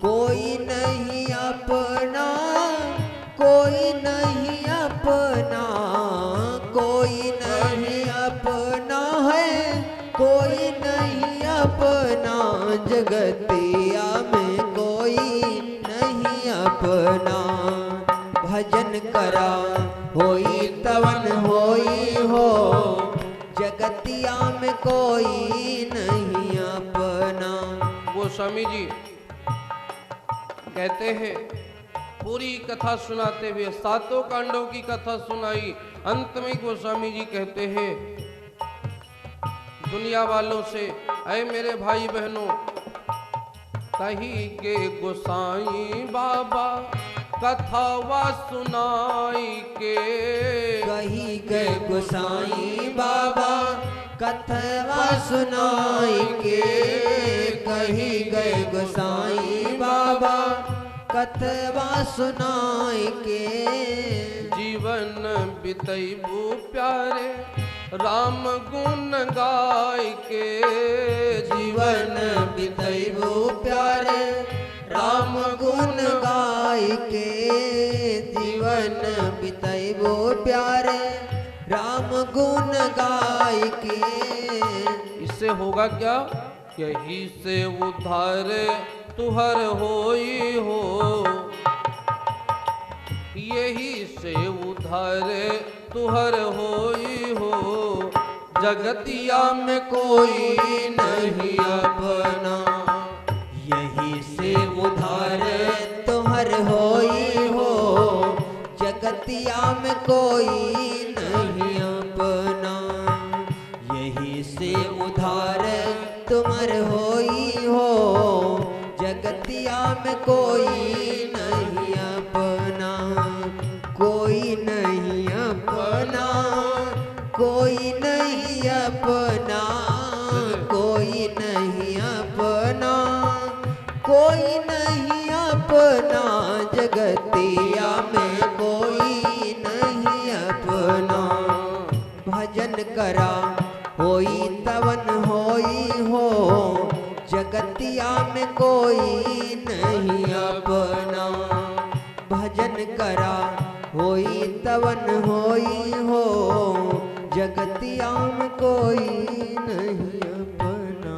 B: कोई नहीं अपना, कोई नहीं अपना, कोई नहीं अपना है, कोई नहीं अपना, जगतिया में कोई नहीं अपना। भजन करा होई तवन होई हो, जगतिया में कोई नहीं अपना।
A: गोस्वामी जी कहते हैं, पूरी कथा सुनाते हुए सातों कांडों की कथा सुनाई, अंत में गोस्वामी जी कहते हैं दुनिया वालों से, ऐ मेरे भाई बहनों, कही के गोसाई बाबा कथावा सुनाई के,
B: कही के गोसाई बाबा कथवा सुनाई के, कही गए गोसाई बाबा कथवा सुनाई के।
A: जीवन बितैबू प्यारे राम गुण गाय के,
B: जीवन बितैबू प्यारे राम गुण गाय के, जीवन बितैबू प्यारे राम गुण गाय के।
A: इससे होगा क्या? यही से उद्धार तुहर होई हो, यही से उद्धार तुहर होई हो, जगतिया में कोई नहीं अपना।
B: यही से उधार तुहर होई हो, जगतिया में कोई नहीं अपना। यही से उधार तुमर होई हो, जगतिया में कोई नहीं अपना, कोई नहीं अपना, कोई नहीं अपना, कोई नहीं अपना, कोई नहीं अपना, जगतिया में कोई नहीं अपना। भजन करा होई तवन होई हो, जगतिया में कोई नहीं नहीं अपना। भजन करा होई तवन होई हो, जगतियाम कोई नहीं अपना।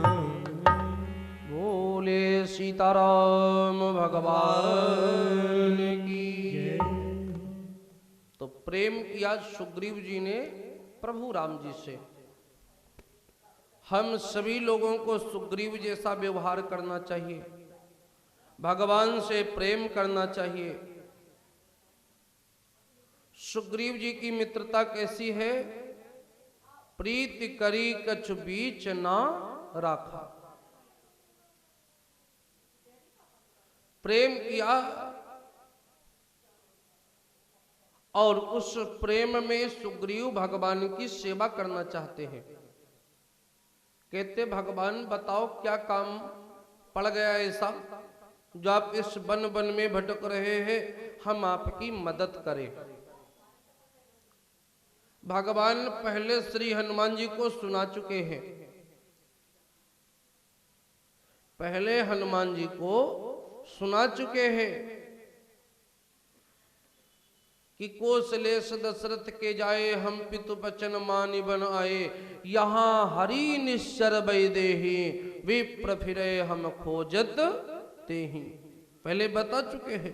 A: बोले सीताराम भगवान की जय। तो प्रेम किया सुग्रीव जी ने प्रभु राम जी से। हम सभी लोगों को सुग्रीव जैसा व्यवहार करना चाहिए, भगवान से प्रेम करना चाहिए। सुग्रीव जी की मित्रता कैसी है? प्रीति करी कछु बीच ना राखा। प्रेम किया और उस प्रेम में सुग्रीव भगवान की सेवा करना चाहते हैं। कहते भगवान बताओ क्या काम पड़ गया ऐसा जो आप इस वन वन में भटक रहे हैं, हम आपकी मदद करें। भगवान पहले श्री हनुमान जी को सुना चुके हैं। पहले हनुमान जी को सुना चुके हैं कि कौशलेश दशरथ के जाए, हम पितु बचन मानि बन आए। यहाँ हरि निश्चर वैदेही, विप्र फिरे हम खोजत तेहि। पहले बता चुके हैं।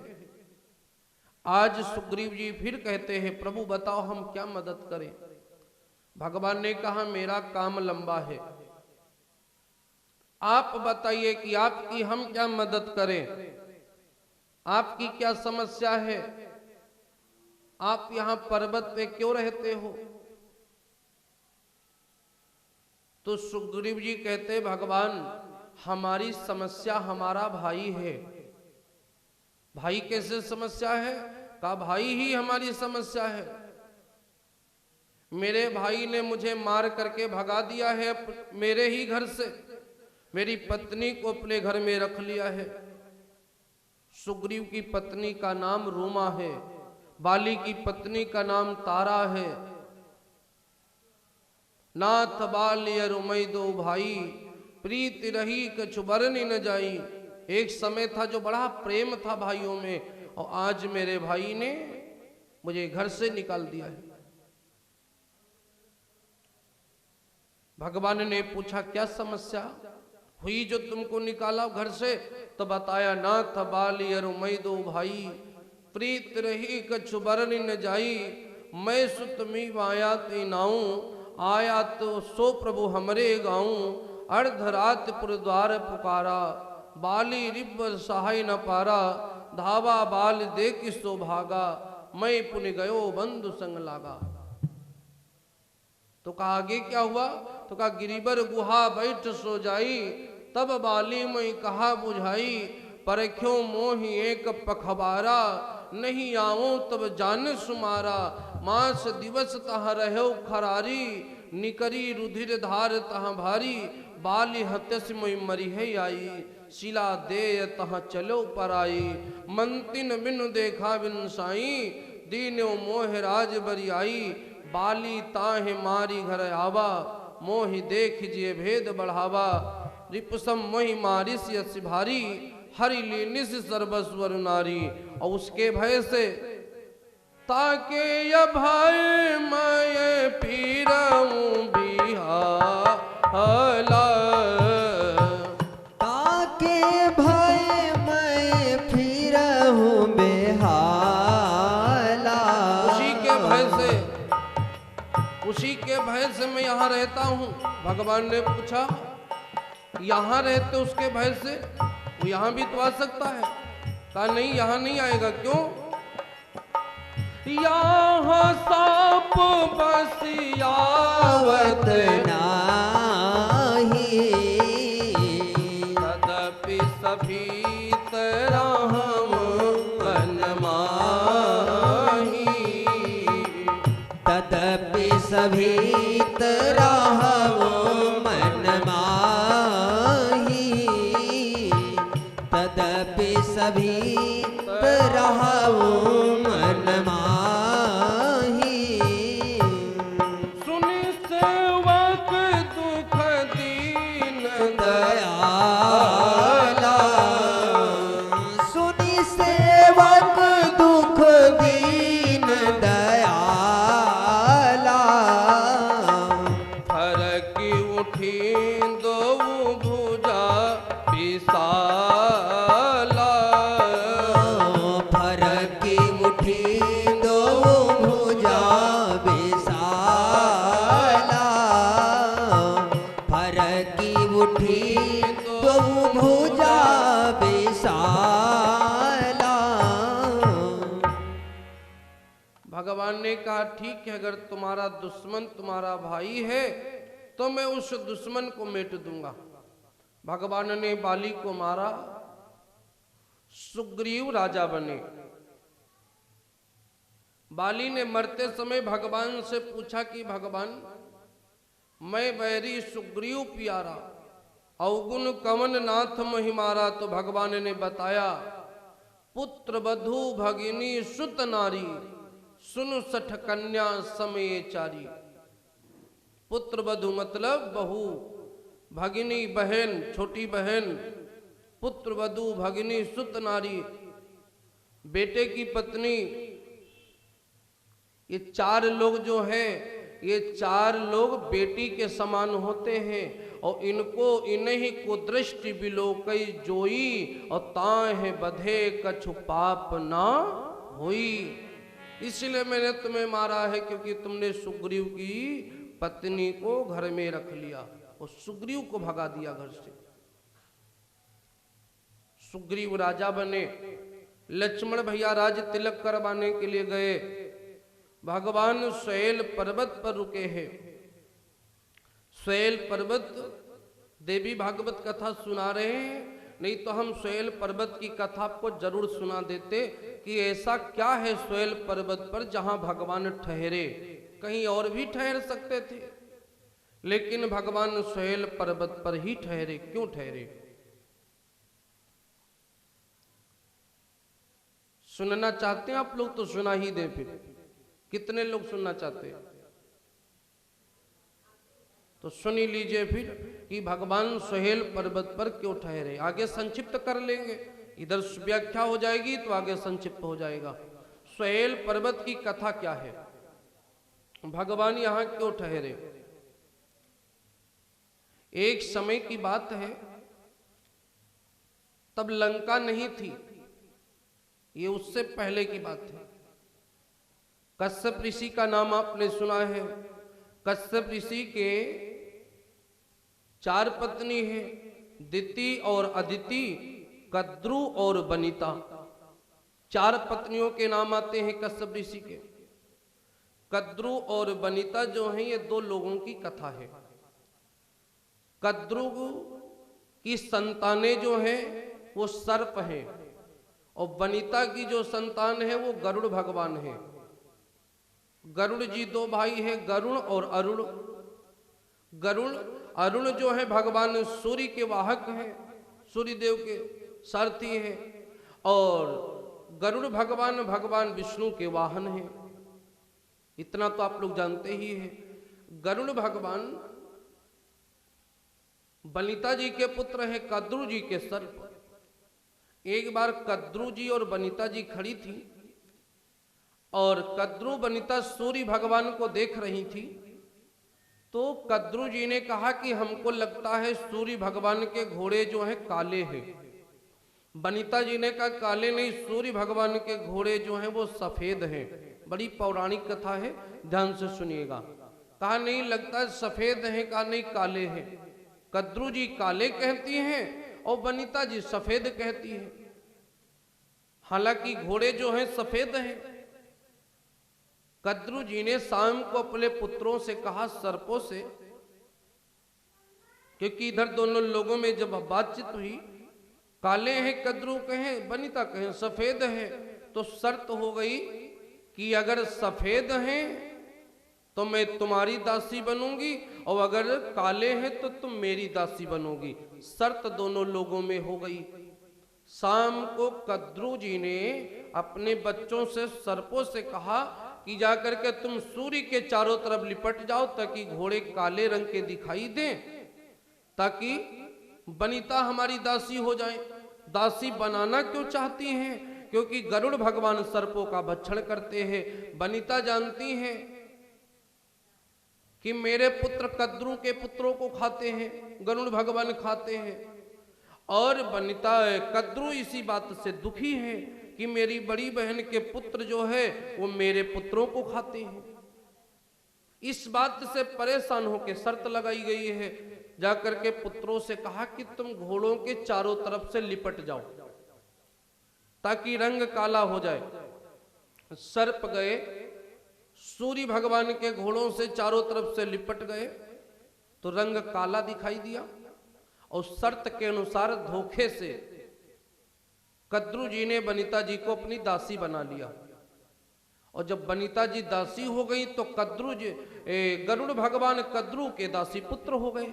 A: आज सुग्रीव जी फिर कहते हैं प्रभु बताओ हम क्या मदद करें। भगवान ने कहा मेरा काम लंबा है, आप बताइए कि आपकी हम क्या मदद करें, आपकी क्या समस्या है, आप यहां पर्वत पे क्यों रहते हो। तो सुग्रीव जी कहते भगवान हमारी समस्या हमारा भाई है। भाई कैसे समस्या है? कहा भाई ही हमारी समस्या है। मेरे भाई ने मुझे मार करके भगा दिया है मेरे ही घर से, मेरी पत्नी को अपने घर में रख लिया है। सुग्रीव की पत्नी का नाम रूमा है, बाली की पत्नी का नाम तारा है। नाथ बाल्य रुमई दो भाई, प्रीति रही कछु बरनी न जाई। एक समय था जो बड़ा प्रेम था भाइयों में, और आज मेरे भाई ने मुझे घर से निकाल दिया है। भगवान ने पूछा क्या समस्या हुई जो तुमको निकाला घर से? तो बताया नाथ बाल्य रुमई दो भाई, प्रीत रही कछु बरनी न जाई। मैं सुतमी वाया ते नाऊं, आया तो सो प्रभु हमरे गाऊं। अर्धरात पुरद्वार पुकारा, बाली रिब्बर सहाय न पारा। धावा बाल देख सो भागा, मैं पुन गयो बंधु संग लागा। तो कहा आगे क्या हुआ? तो कहा गिरिबर गुहा बैठ सो जाई, तब बाली मैं कहा बुझाई। पर क्यों मोहि एक पखबारा, नहीं आओ तब जान सुमारा। मास दिवस तह रहो खरारी, निकरी रुधिर धार तह भारी। बाली हत्यस मोहि मरी है आई, शिला दे तह चलो पराई। मंतिन बिनु देखा बिन साई, दीनो मोह राज बरी आई। बाली ताहे मारी घर आवा, मोहि देख जिए भेद बढ़ावा। रिपुसम मोहि मारिस यस भारी, हरि लीनिस सर्वस्वर नारी। और उसके भय से ताके य भय मैं फिरऊं बिहाला।
B: ताके भय मैं फिरऊं बेहाला।
A: उसी के भय से मैं यहाँ रहता हूँ। भगवान ने पूछा यहाँ रहते उसके भय से? वो यहाँ भी तो आ सकता है। कहा नहीं यहाँ नहीं आएगा। क्यों? यहाँ साप बसियावत
B: नाही,
A: तदपि सभी तरह मन माही।
B: तदपि सभी तरह मन माही। तदपि सभी तरह मन माही।
A: सुनि सेवक दुख दीन
B: दयाला,
A: ने कहा ठीक है, अगर तुम्हारा दुश्मन तुम्हारा भाई है तो मैं उस दुश्मन को मिट दूंगा। भगवान ने बाली को मारा, सुग्रीव राजा बने। बाली ने मरते समय भगवान से पूछा कि भगवान, मैं बैरी सुग्रीव प्यारा, अवगुण कवन नाथ महिमारा। तो भगवान ने बताया, पुत्र वधु भगिनी सुत नारी, सुन सठ कन्या समय चारी। पुत्र वधु मतलब बहू, भगिनी बहन, छोटी बहन, पुत्र वधु भगिनी सुत नारी, बेटे की पत्नी। ये चार लोग जो हैं, ये चार लोग बेटी के समान होते हैं। और इनको इन्हीं को दृष्टि बिलोकई जोई, और ताहे बधे कछु पाप ना होई। इसलिए मैंने तुम्हें मारा है क्योंकि तुमने सुग्रीव की पत्नी को घर में रख लिया और सुग्रीव को भगा दिया घर से। सुग्रीव राजा बने। लक्ष्मण भैया राज तिलक करवाने के लिए गए। भगवान शैल पर्वत पर रुके हैं। शैल पर्वत, देवी भागवत कथा सुना रहे हैं, नहीं तो हम शैल पर्वत की कथा आपको जरूर सुना देते कि ऐसा क्या है शैल पर्वत पर जहां भगवान ठहरे। कहीं और भी ठहर सकते थे, लेकिन भगवान शैल पर्वत पर ही ठहरे। क्यों ठहरे? सुनना चाहते हैं आप लोग तो सुना ही दे। फिर कितने लोग सुनना चाहते हैं तो सुन ही लीजिए फिर कि भगवान शैल पर्वत पर क्यों ठहरे। आगे संक्षिप्त कर लेंगे, इधर व्याख्या हो जाएगी तो आगे संक्षिप्त हो जाएगा। शैल पर्वत की कथा क्या है, भगवान यहां क्यों ठहरे। एक समय की बात है, तब लंका नहीं थी, ये उससे पहले की बात है। कश्यप ऋषि का नाम आपने सुना है। कश्यप ऋषि के 4 पत्नी हैं, दिति और अदिति, कद्रु और वनिता। 4 पत्नियों के नाम आते हैं कश्यप ऋषि के। कद्रु और वनिता जो हैं, ये 2 लोगों की कथा है। कद्रु की संतानें जो हैं वो सर्प हैं, और वनिता की जो संतान है वो गरुड़ भगवान है। गरुड़ जी 2 भाई हैं, गरुण और अरुण। गरुड़ अरुण जो है भगवान सूर्य के वाहक हैं, सूर्य देव के सारथी हैं, और गरुड़ भगवान भगवान विष्णु के वाहन हैं। इतना तो आप लोग जानते ही हैं। गरुड़ भगवान वनिता जी के पुत्र हैं, कद्रु जी के सर्प। एक बार कद्रु जी और वनिता जी खड़ी थी, और कद्रु वनिता सूर्य भगवान को देख रही थी। तो कद्रु जी ने कहा कि हमको लगता है सूर्य भगवान के घोड़े जो हैं काले हैं। वनिता जी ने कहा काले नहीं, सूर्य भगवान के घोड़े जो हैं वो सफेद हैं। बड़ी पौराणिक कथा है, ध्यान से सुनिएगा। कहा नहीं लगता सफेद हैं, कहा नहीं काले हैं। कद्रु जी काले कहती हैं और वनिता जी सफेद कहती है, हालांकि घोड़े जो हैं सफेद हैं। कद्रु जी ने शाम को अपने पुत्रों से कहा, सर्पों से, क्योंकि इधर दोनों लोगों में जब बातचीत हुई, काले हैं कद्रु कहें, वनिता कहें सफेद है, तो शर्त हो गई कि अगर सफेद हैं तो मैं तुम्हारी दासी बनूंगी, और अगर काले हैं तो तुम मेरी दासी बनोगी। शर्त दोनों लोगों में हो गई। शाम को कद्रु जी ने अपने बच्चों से, सर्पों से कहा कि जाकर के तुम सूर्य के चारों तरफ लिपट जाओ ताकि घोड़े काले रंग के दिखाई दें, ताकि वनिता हमारी दासी हो जाए। दासी बनाना क्यों चाहती हैं? क्योंकि गरुड़ भगवान सर्पों का भक्षण करते हैं। वनिता जानती हैं कि मेरे पुत्र कद्रु के पुत्रों को खाते हैं, गरुड़ भगवान खाते हैं, और वनिता कद्रु इसी बात से दुखी है कि मेरी बड़ी बहन के पुत्र जो है वो मेरे पुत्रों को खाते हैं। इस बात से परेशान होकर शर्त लगाई गई है। जाकर के पुत्रों से कहा कि तुम घोड़ों के चारों तरफ से लिपट जाओ ताकि रंग काला हो जाए। सर्प गए, सूर्य भगवान के घोड़ों से चारों तरफ से लिपट गए तो रंग काला दिखाई दिया और शर्त के अनुसार धोखे से कद्रू जी ने वनिता जी को अपनी दासी बना लिया। और जब वनिता जी दासी हो गई तो कद्रू जी गरुड़ भगवान कद्रू के दासी पुत्र हो गए।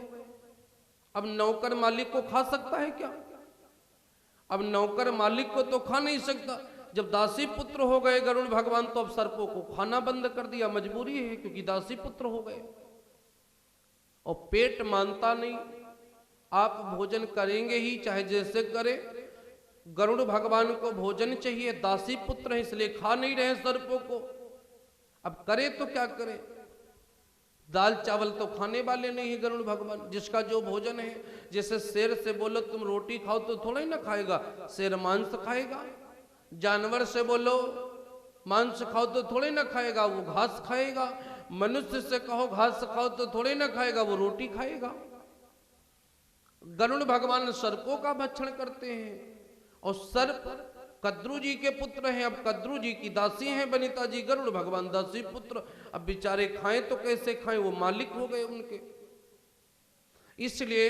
A: अब नौकर मालिक को खा सकता है क्या? अब नौकर मालिक को तो खा नहीं सकता। जब दासी पुत्र हो गए गरुड़ भगवान तो अब सर्पों को खाना बंद कर दिया, मजबूरी है क्योंकि दासी पुत्र हो गए। और पेट मानता नहीं, आप भोजन करेंगे ही चाहे जैसे करे। गरुड़ भगवान को भोजन चाहिए, दासी पुत्र है इसलिए खा नहीं रहे सर्पों को। अब करे तो क्या करे? दाल चावल तो खाने वाले नहीं है गरुड़ भगवान, जिसका जो भोजन है। जैसे शेर से बोलो तुम रोटी खाओ तो थोड़ा ही ना खाएगा, शेर मांस खाएगा। जानवर से बोलो मांस खाओ तो थोड़े ना खाएगा, वो घास खाएगा। मनुष्य से कहो घास खाओ तो थोड़े ना खाएगा, वो रोटी खाएगा। गरुड़ भगवान सर्पों का भक्षण करते हैं और सर्प कद्रू जी के पुत्र हैं। अब कद्रू जी की दासी हैं वनिता जी, गरुड़ भगवान दासी पुत्र। अब बेचारे खाएं तो कैसे खाएं, वो मालिक हो गए उनके। इसलिए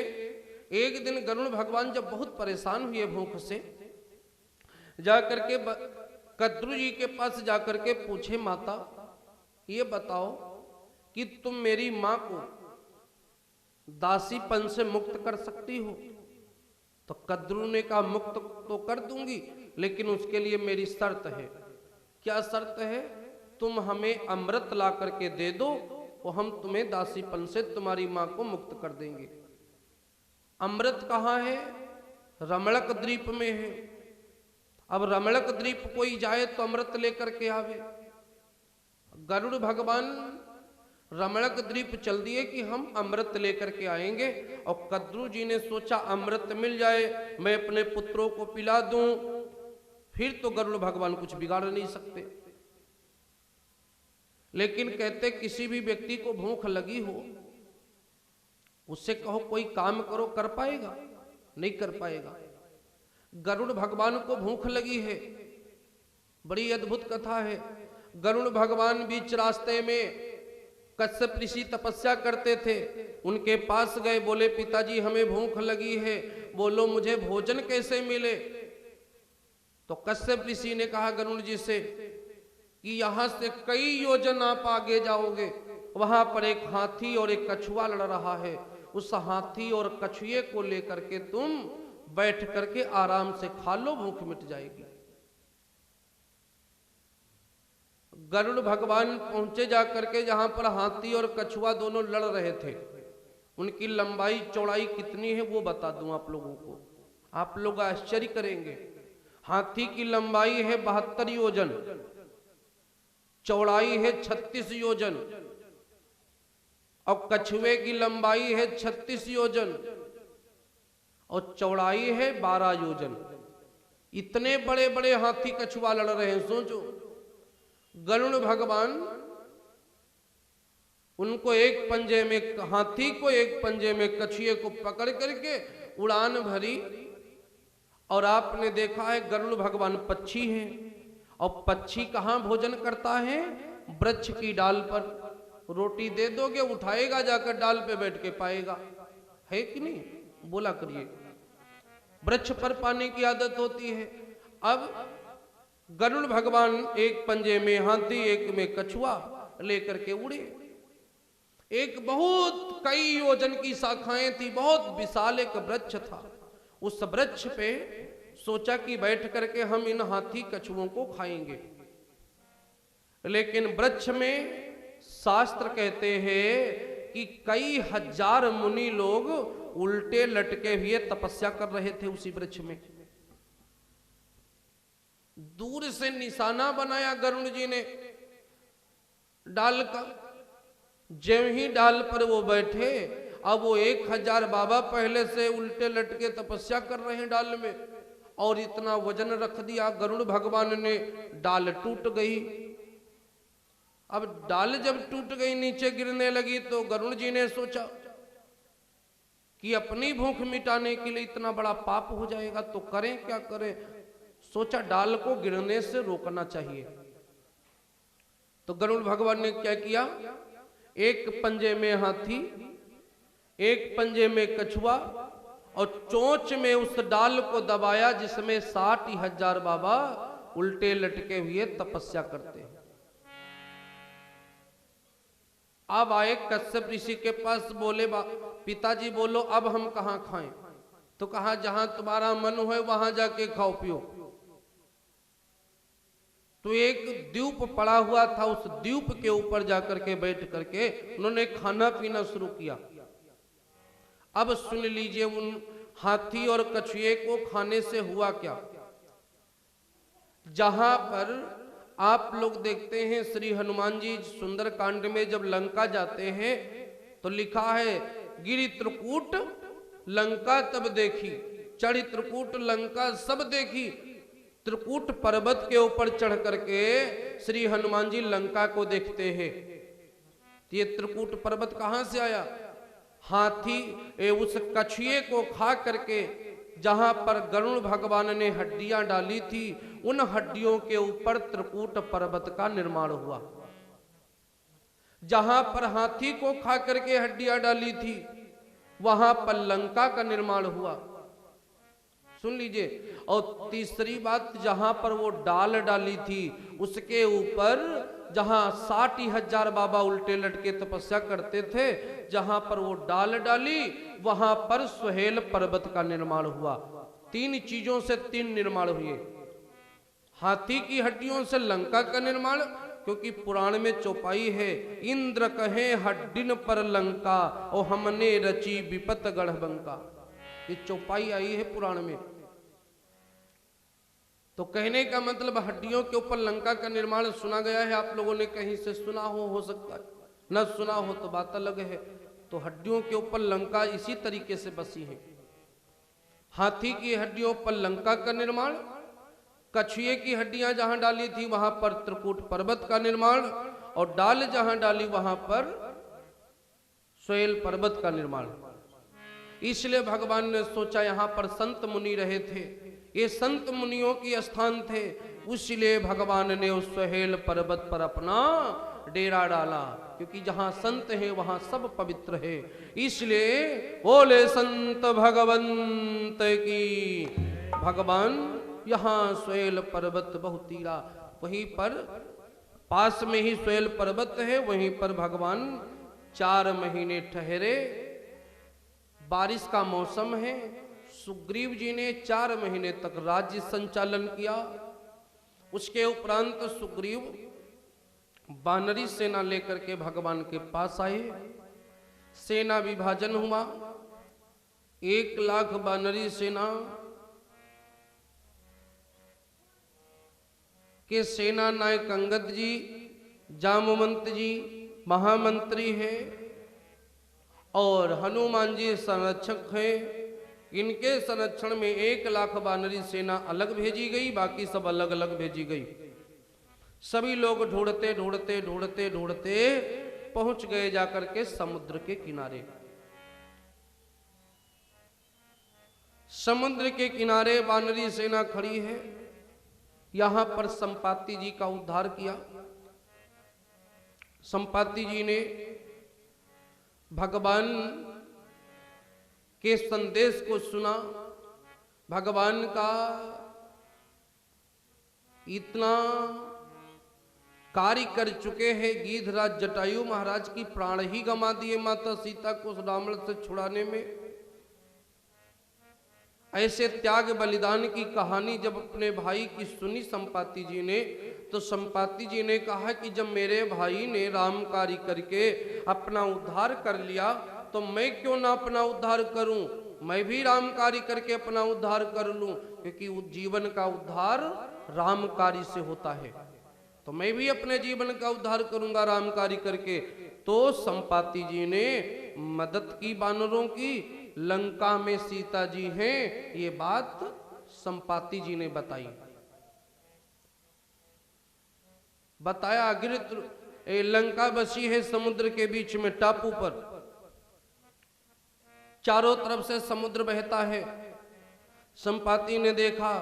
A: एक दिन गरुड़ भगवान जब बहुत परेशान हुए भूख से, जाकर के कद्रू जी के पास जाकर के पूछे, माता ये बताओ कि तुम मेरी मां को दासीपन से मुक्त कर सकती हो? तो कद्रू ने कहा मुक्त तो कर दूंगी, लेकिन उसके लिए मेरी शर्त है। क्या शर्त है? तुम हमें अमृत ला करके दे दो और हम तुम्हें दासीपन से तुम्हारी मां को मुक्त कर देंगे। अमृत कहाँ है? रमणक द्वीप में है। अब रमणक द्वीप कोई जाए तो अमृत लेकर के आवे। गरुड़ भगवान रमणक द्वीप चल दिए कि हम अमृत लेकर के आएंगे। और कद्रू जी ने सोचा अमृत मिल जाए, मैं अपने पुत्रों को पिला दूं, फिर तो गरुड़ भगवान कुछ बिगाड़ नहीं सकते। लेकिन कहते किसी भी व्यक्ति को भूख लगी हो, उससे कहो कोई काम करो, कर पाएगा? नहीं कर पाएगा। गरुड़ भगवान को भूख लगी है। बड़ी अद्भुत कथा है। गरुड़ भगवान बीच रास्ते में कश्यप ऋषि तपस्या करते थे, उनके पास गए, बोले पिताजी हमें भूख लगी है, बोलो मुझे भोजन कैसे मिले? तो कश्यप ऋषि ने कहा गरुड़ जी से कि यहां से कई योजन आप आगे जाओगे, वहां पर एक हाथी और एक कछुआ लड़ रहा है। उस हाथी और कछुए को लेकर के तुम बैठ करके आराम से खा लो, भूख मिट जाएगी। गरुड़ भगवान पहुंचे जाकर के जहां पर हाथी और कछुआ दोनों लड़ रहे थे। उनकी लंबाई चौड़ाई कितनी है वो बता दूं आप लोगों को, आप लोग आश्चर्य करेंगे। हाथी की लंबाई है 72 योजन, चौड़ाई है 36 योजन, और कछुए की लंबाई है 36 योजन और चौड़ाई है 12 योजन। इतने बड़े बड़े हाथी कछुआ लड़ रहे हैं, सोचो। गरुड़ भगवान उनको एक पंजे में, हाथी को एक पंजे में, कछुए को पकड़ करके उड़ान भरी। और आपने देखा है गरुड़ भगवान पक्षी हैं, और पक्षी कहाँ भोजन करता है? वृक्ष की डाल पर। रोटी दे दोगे उठाएगा, जाकर डाल पे बैठ के पाएगा, है कि नहीं? बोला करिए। वृक्ष पर पाने की आदत होती है। अब गरुड़ भगवान एक पंजे में हाथी, एक में कछुआ लेकर के उड़े। एक बहुत कई योजन की शाखाएं थी, बहुत विशाल एक वृक्ष था। उस वृक्ष पे सोचा कि बैठ करके हम इन हाथी कछुओं को खाएंगे। लेकिन वृक्ष में शास्त्र कहते हैं कि कई हजार मुनि लोग उल्टे लटके हुए तपस्या कर रहे थे उसी वृक्ष में। दूर से निशाना बनाया गरुड़ जी ने डाल का। ज्यों ही डाल पर वो बैठे, अब वो 1000 बाबा पहले से उल्टे लटके तपस्या कर रहे हैं डाल में, और इतना वजन रख दिया गरुड़ भगवान ने, डाल टूट गई। अब डाल जब टूट गई, नीचे गिरने लगी, तो गरुड़ जी ने सोचा कि अपनी भूख मिटाने के लिए इतना बड़ा पाप हो जाएगा तो करें क्या करें। सोचा डाल को गिरने से रोकना चाहिए। तो गरुड़ भगवान ने क्या किया, एक पंजे में हाथी, एक पंजे में कछुआ और चोंच में उस डाल को दबाया जिसमें 60,000 बाबा उल्टे लटके हुए तपस्या करते हैं। अब आए कश्यप ऋषि के पास, बोले पिताजी बोलो अब हम कहां खाएं? तो कहा जहां तुम्हारा मन हो वहां जाके खाओ पियो। तो एक द्वीप पड़ा हुआ था, उस द्वीप के ऊपर जाकर के बैठ करके उन्होंने खाना पीना शुरू किया। अब सुन लीजिए उन हाथी और कछुए को खाने से हुआ क्या। जहां पर आप लोग देखते हैं श्री हनुमान जी सुंदर कांड में जब लंका जाते हैं तो लिखा है गिरि त्रिकूट लंका तब देखी, चढ़ी त्रिकूट लंका सब देखी। त्रिकूट पर्वत के ऊपर चढ़ करके श्री हनुमान जी लंका को देखते हैं। ये त्रिकूट पर्वत कहां से आया? हाथी उस कछुए को खा करके जहां पर गरुड़ भगवान ने हड्डियां डाली थी, उन हड्डियों के ऊपर त्रिकूट पर्वत का निर्माण हुआ। जहां पर हाथी को खा करके हड्डियां डाली थी वहां पर लंका का निर्माण हुआ। सुन लीजिए। और तीसरी बात, जहां पर वो डाल डाली थी उसके ऊपर जहां 60,000 बाबा उल्टे लटके तपस्या करते थे, जहां पर वो डाल डाली वहां पर सुहेल पर्वत का निर्माण हुआ। तीन चीजों से तीन निर्माण हुए। हाथी की हड्डियों से लंका का निर्माण, क्योंकि पुराण में चौपाई है इंद्र कहे हड्डिन पर लंका और हमने रची विपत गढ़बंका। ये चौपाई आई है पुराण में। तो कहने का मतलब हड्डियों के ऊपर लंका का निर्माण सुना गया है। आप लोगों ने कहीं से सुना हो सकता है, न सुना हो तो बात अलग है। तो हड्डियों के ऊपर लंका इसी तरीके से बसी है। हाथी की हड्डियों पर लंका का निर्माण, कछुए की हड्डियां जहां डाली थी वहां पर त्रिकूट पर्वत का निर्माण, और डाल जहां डाली वहां पर सोयल पर्वत का निर्माण। इसलिए भगवान ने सोचा यहां पर संत मुनि रहे थे, ये संत मुनियों की स्थान थे, इसलिए भगवान ने उस सोहेल पर्वत पर अपना डेरा डाला, क्योंकि जहां संत है वहां सब पवित्र है। इसलिए बोले संत भगवंत की। भगवान यहाँ सोहेल पर्वत बहुतीरा, वहीं पर पास में ही सोहेल पर्वत है, वहीं पर भगवान 4 महीने ठहरे। बारिश का मौसम है। सुग्रीव जी ने 4 महीने तक राज्य संचालन किया। उसके उपरांत सुग्रीव वानरी सेना लेकर के भगवान के पास आए। सेना विभाजन हुआ। 1 लाख वानरी सेना के सेना नायक अंगद जी, जामवंत जी महामंत्री है और हनुमान जी संरक्षक हैं। इनके संरक्षण में 1 लाख वानरी सेना अलग भेजी गई, बाकी सब अलग अलग भेजी गई। सभी लोग ढूंढते ढूंढते ढूंढते ढूंढते पहुंच गए जाकर के समुद्र के किनारे। समुद्र के किनारे वानरी सेना खड़ी है। यहां पर संपाति जी का उद्धार किया। संपाति जी ने भगवान के संदेश को सुना। भगवान का इतना कार्य कर चुके हैं, गीधराज जटायु महाराज की प्राण ही गंवा दिए माता सीता को उस रावण से छुड़ाने में। ऐसे त्याग बलिदान की कहानी जब अपने भाई की सुनी संपाति जी ने, तो संपाति जी ने कहा कि जब मेरे भाई ने राम कार्य करके अपना उद्धार कर लिया तो मैं क्यों ना अपना उद्धार करूं, मैं भी राम कार्य करके अपना उद्धार कर लूं, क्योंकि जीवन का उद्धार राम कार्य से होता है। तो मैं भी अपने जीवन का उद्धार करूंगा राम कार्य करके। तो संपाति जी ने मदद की वानरों की। लंका में सीता जी हैं, ये बात संपाति जी ने बताई। बताया गिर लंका बसी है समुद्र के बीच में टापू पर, चारों तरफ से समुद्र बहता है। संपाति ने देखा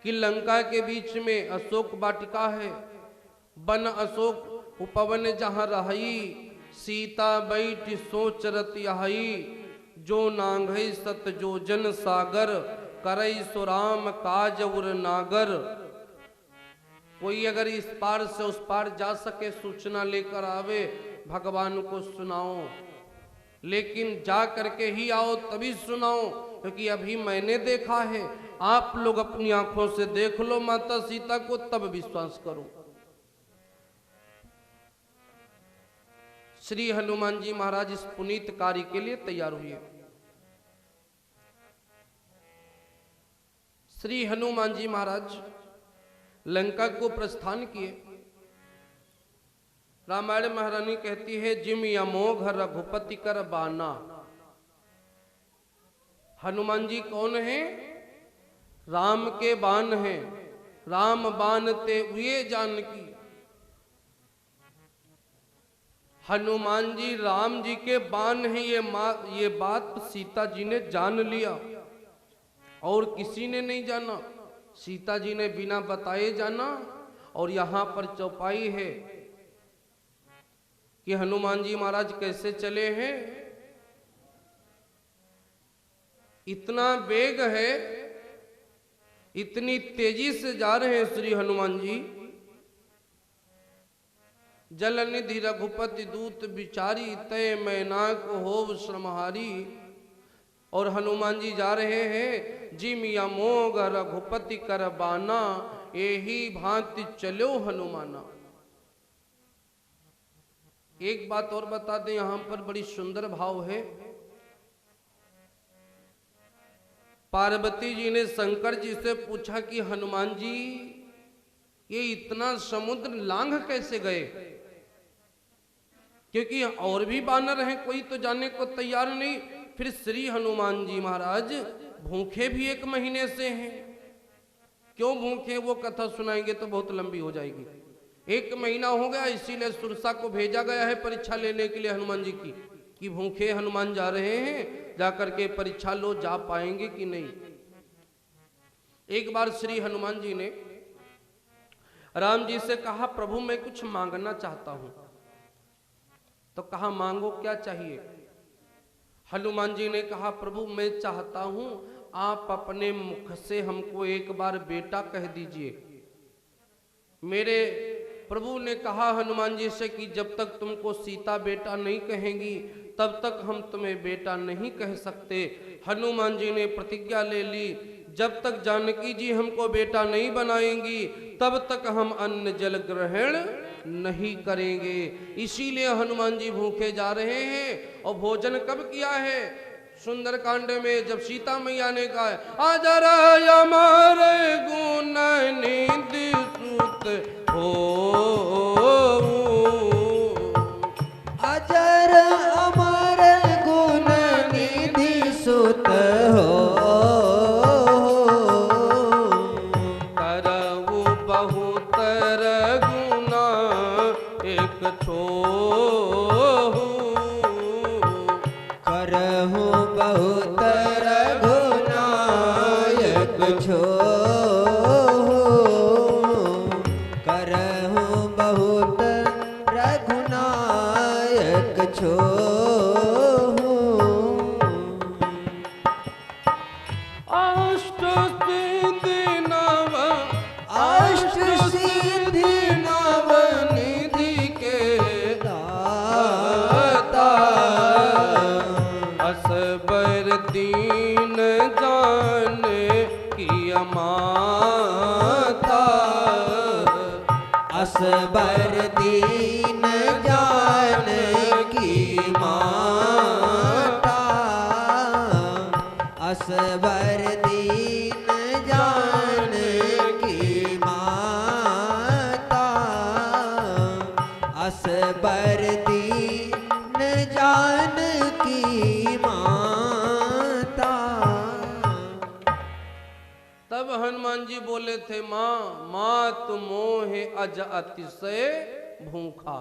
A: कि लंका के बीच में अशोक वाटिका है, बन अशोक उपवन जहाँ रही, सीता बैठ सोच रत यही, जो नांगई सत जो जन सागर, करई सुराम काज उर नागर। कोई अगर इस पार से उस पार जा सके सूचना लेकर आवे, भगवान को सुनाओ, लेकिन जा करके ही आओ तभी सुनाओ, क्योंकि अभी मैंने देखा है, आप लोग अपनी आंखों से देख लो माता सीता को, तब विश्वास करो। श्री हनुमान जी महाराज इस पुनीत कार्य के लिए तैयार हुए। श्री हनुमान जी महाराज लंका को प्रस्थान किए। रामायण महारानी कहती है, जिम यमोघ रघुपति कर बाना। हनुमान जी कौन है? राम के बान हैं, राम बान ते हुए जानकी। हनुमान जी राम जी के बान हैं, ये बात सीता जी ने जान लिया और किसी ने नहीं जाना। सीता जी ने बिना बताए जाना। और यहां पर चौपाई है कि हनुमान जी महाराज कैसे चले हैं। इतना वेग है, इतनी तेजी से जा रहे हैं श्री हनुमान जी। जल निधि रघुपति दूत बिचारी, तय मैनाक होव श्रमहारी। और हनुमान जी जा रहे हैं, जिम यमोघ रघुपति कर बाना, एही भांति चलो हनुमाना। एक बात और बता दें, यहां पर बड़ी सुंदर भाव है। पार्वती जी ने शंकर जी से पूछा कि हनुमान जी ये इतना समुद्र लांघ कैसे गए, क्योंकि और भी बानर हैं, कोई तो जाने को तैयार नहीं। फिर श्री हनुमान जी महाराज भूखे भी 1 महीने से हैं। क्यों भूखे वो कथा सुनाएंगे तो बहुत लंबी हो जाएगी। 1 महीना हो गया, इसीलिए सुरसा को भेजा गया है परीक्षा लेने के लिए हनुमान जी की, कि भूखे हनुमान जा रहे हैं, जाकर के परीक्षा लो, जा पाएंगे कि नहीं। एक बार श्री हनुमान जी ने राम जी से कहा, प्रभु मैं कुछ मांगना चाहता हूं। तो कहा मांगो, क्या चाहिए? हनुमान जी ने कहा, प्रभु मैं चाहता हूं आप अपने मुख से हमको एक बार बेटा कह दीजिए। मेरे प्रभु ने कहा हनुमान जी से कि जब तक तुमको सीता बेटा नहीं कहेंगी तब तक हम तुम्हें बेटा नहीं कह सकते। हनुमान जी ने प्रतिज्ञा ले ली, जब तक जानकी जी हमको बेटा नहीं बनाएंगी तब तक हम अन्न जल ग्रहण नहीं करेंगे। इसीलिए हनुमान जी भूखे जा रहे हैं। और भोजन कब किया है? सुंदर कांड में जब सीता मैया ने कहा, अजर अमर गुण निधि सुत हो,
B: अजर अमर गुण निधि सुत हो,
A: करऊ बहुतर गुना एक छोहू,
B: करहु बहुतर गुना एक छोहू, करहु बहुत रघुना एक छोहू।
A: अष्ट सिद्धि नव,
B: अष्ट सिद्धि
A: नव निधि के
B: दाता,
A: असबर दीन जान की माता,
B: असबर दीन जान की माता, असबर दीन जान की माता, असबर दीन जान की माता।
A: तब हनुमान जी बोले थे, माँ मात मोहे अज अतिशय भूखा।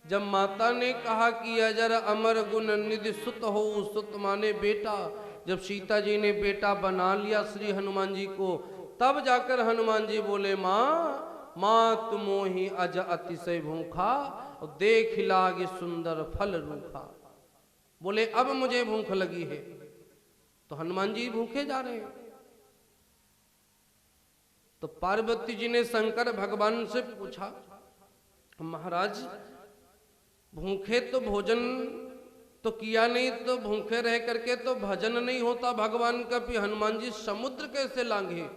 A: जब माता ने कहा कि अजर अमर गुण निधि सुत हो, सुत माने बेटा, जब सीता जी ने बेटा बना लिया श्री हनुमान जी को, तब जाकर हनुमान जी बोले, माँ मात मोहि अज अतिशय भूखा, देख लागे सुंदर फल रूखा। बोले अब मुझे भूख लगी है। तो हनुमान जी भूखे जा रहे हैं। तो पार्वती जी ने शंकर भगवान से पूछा, महाराज भूखे तो भोजन तो किया नहीं, तो भूखे रह करके तो भजन नहीं होता भगवान का। भी हनुमान जी समुद्र कैसे लांघे?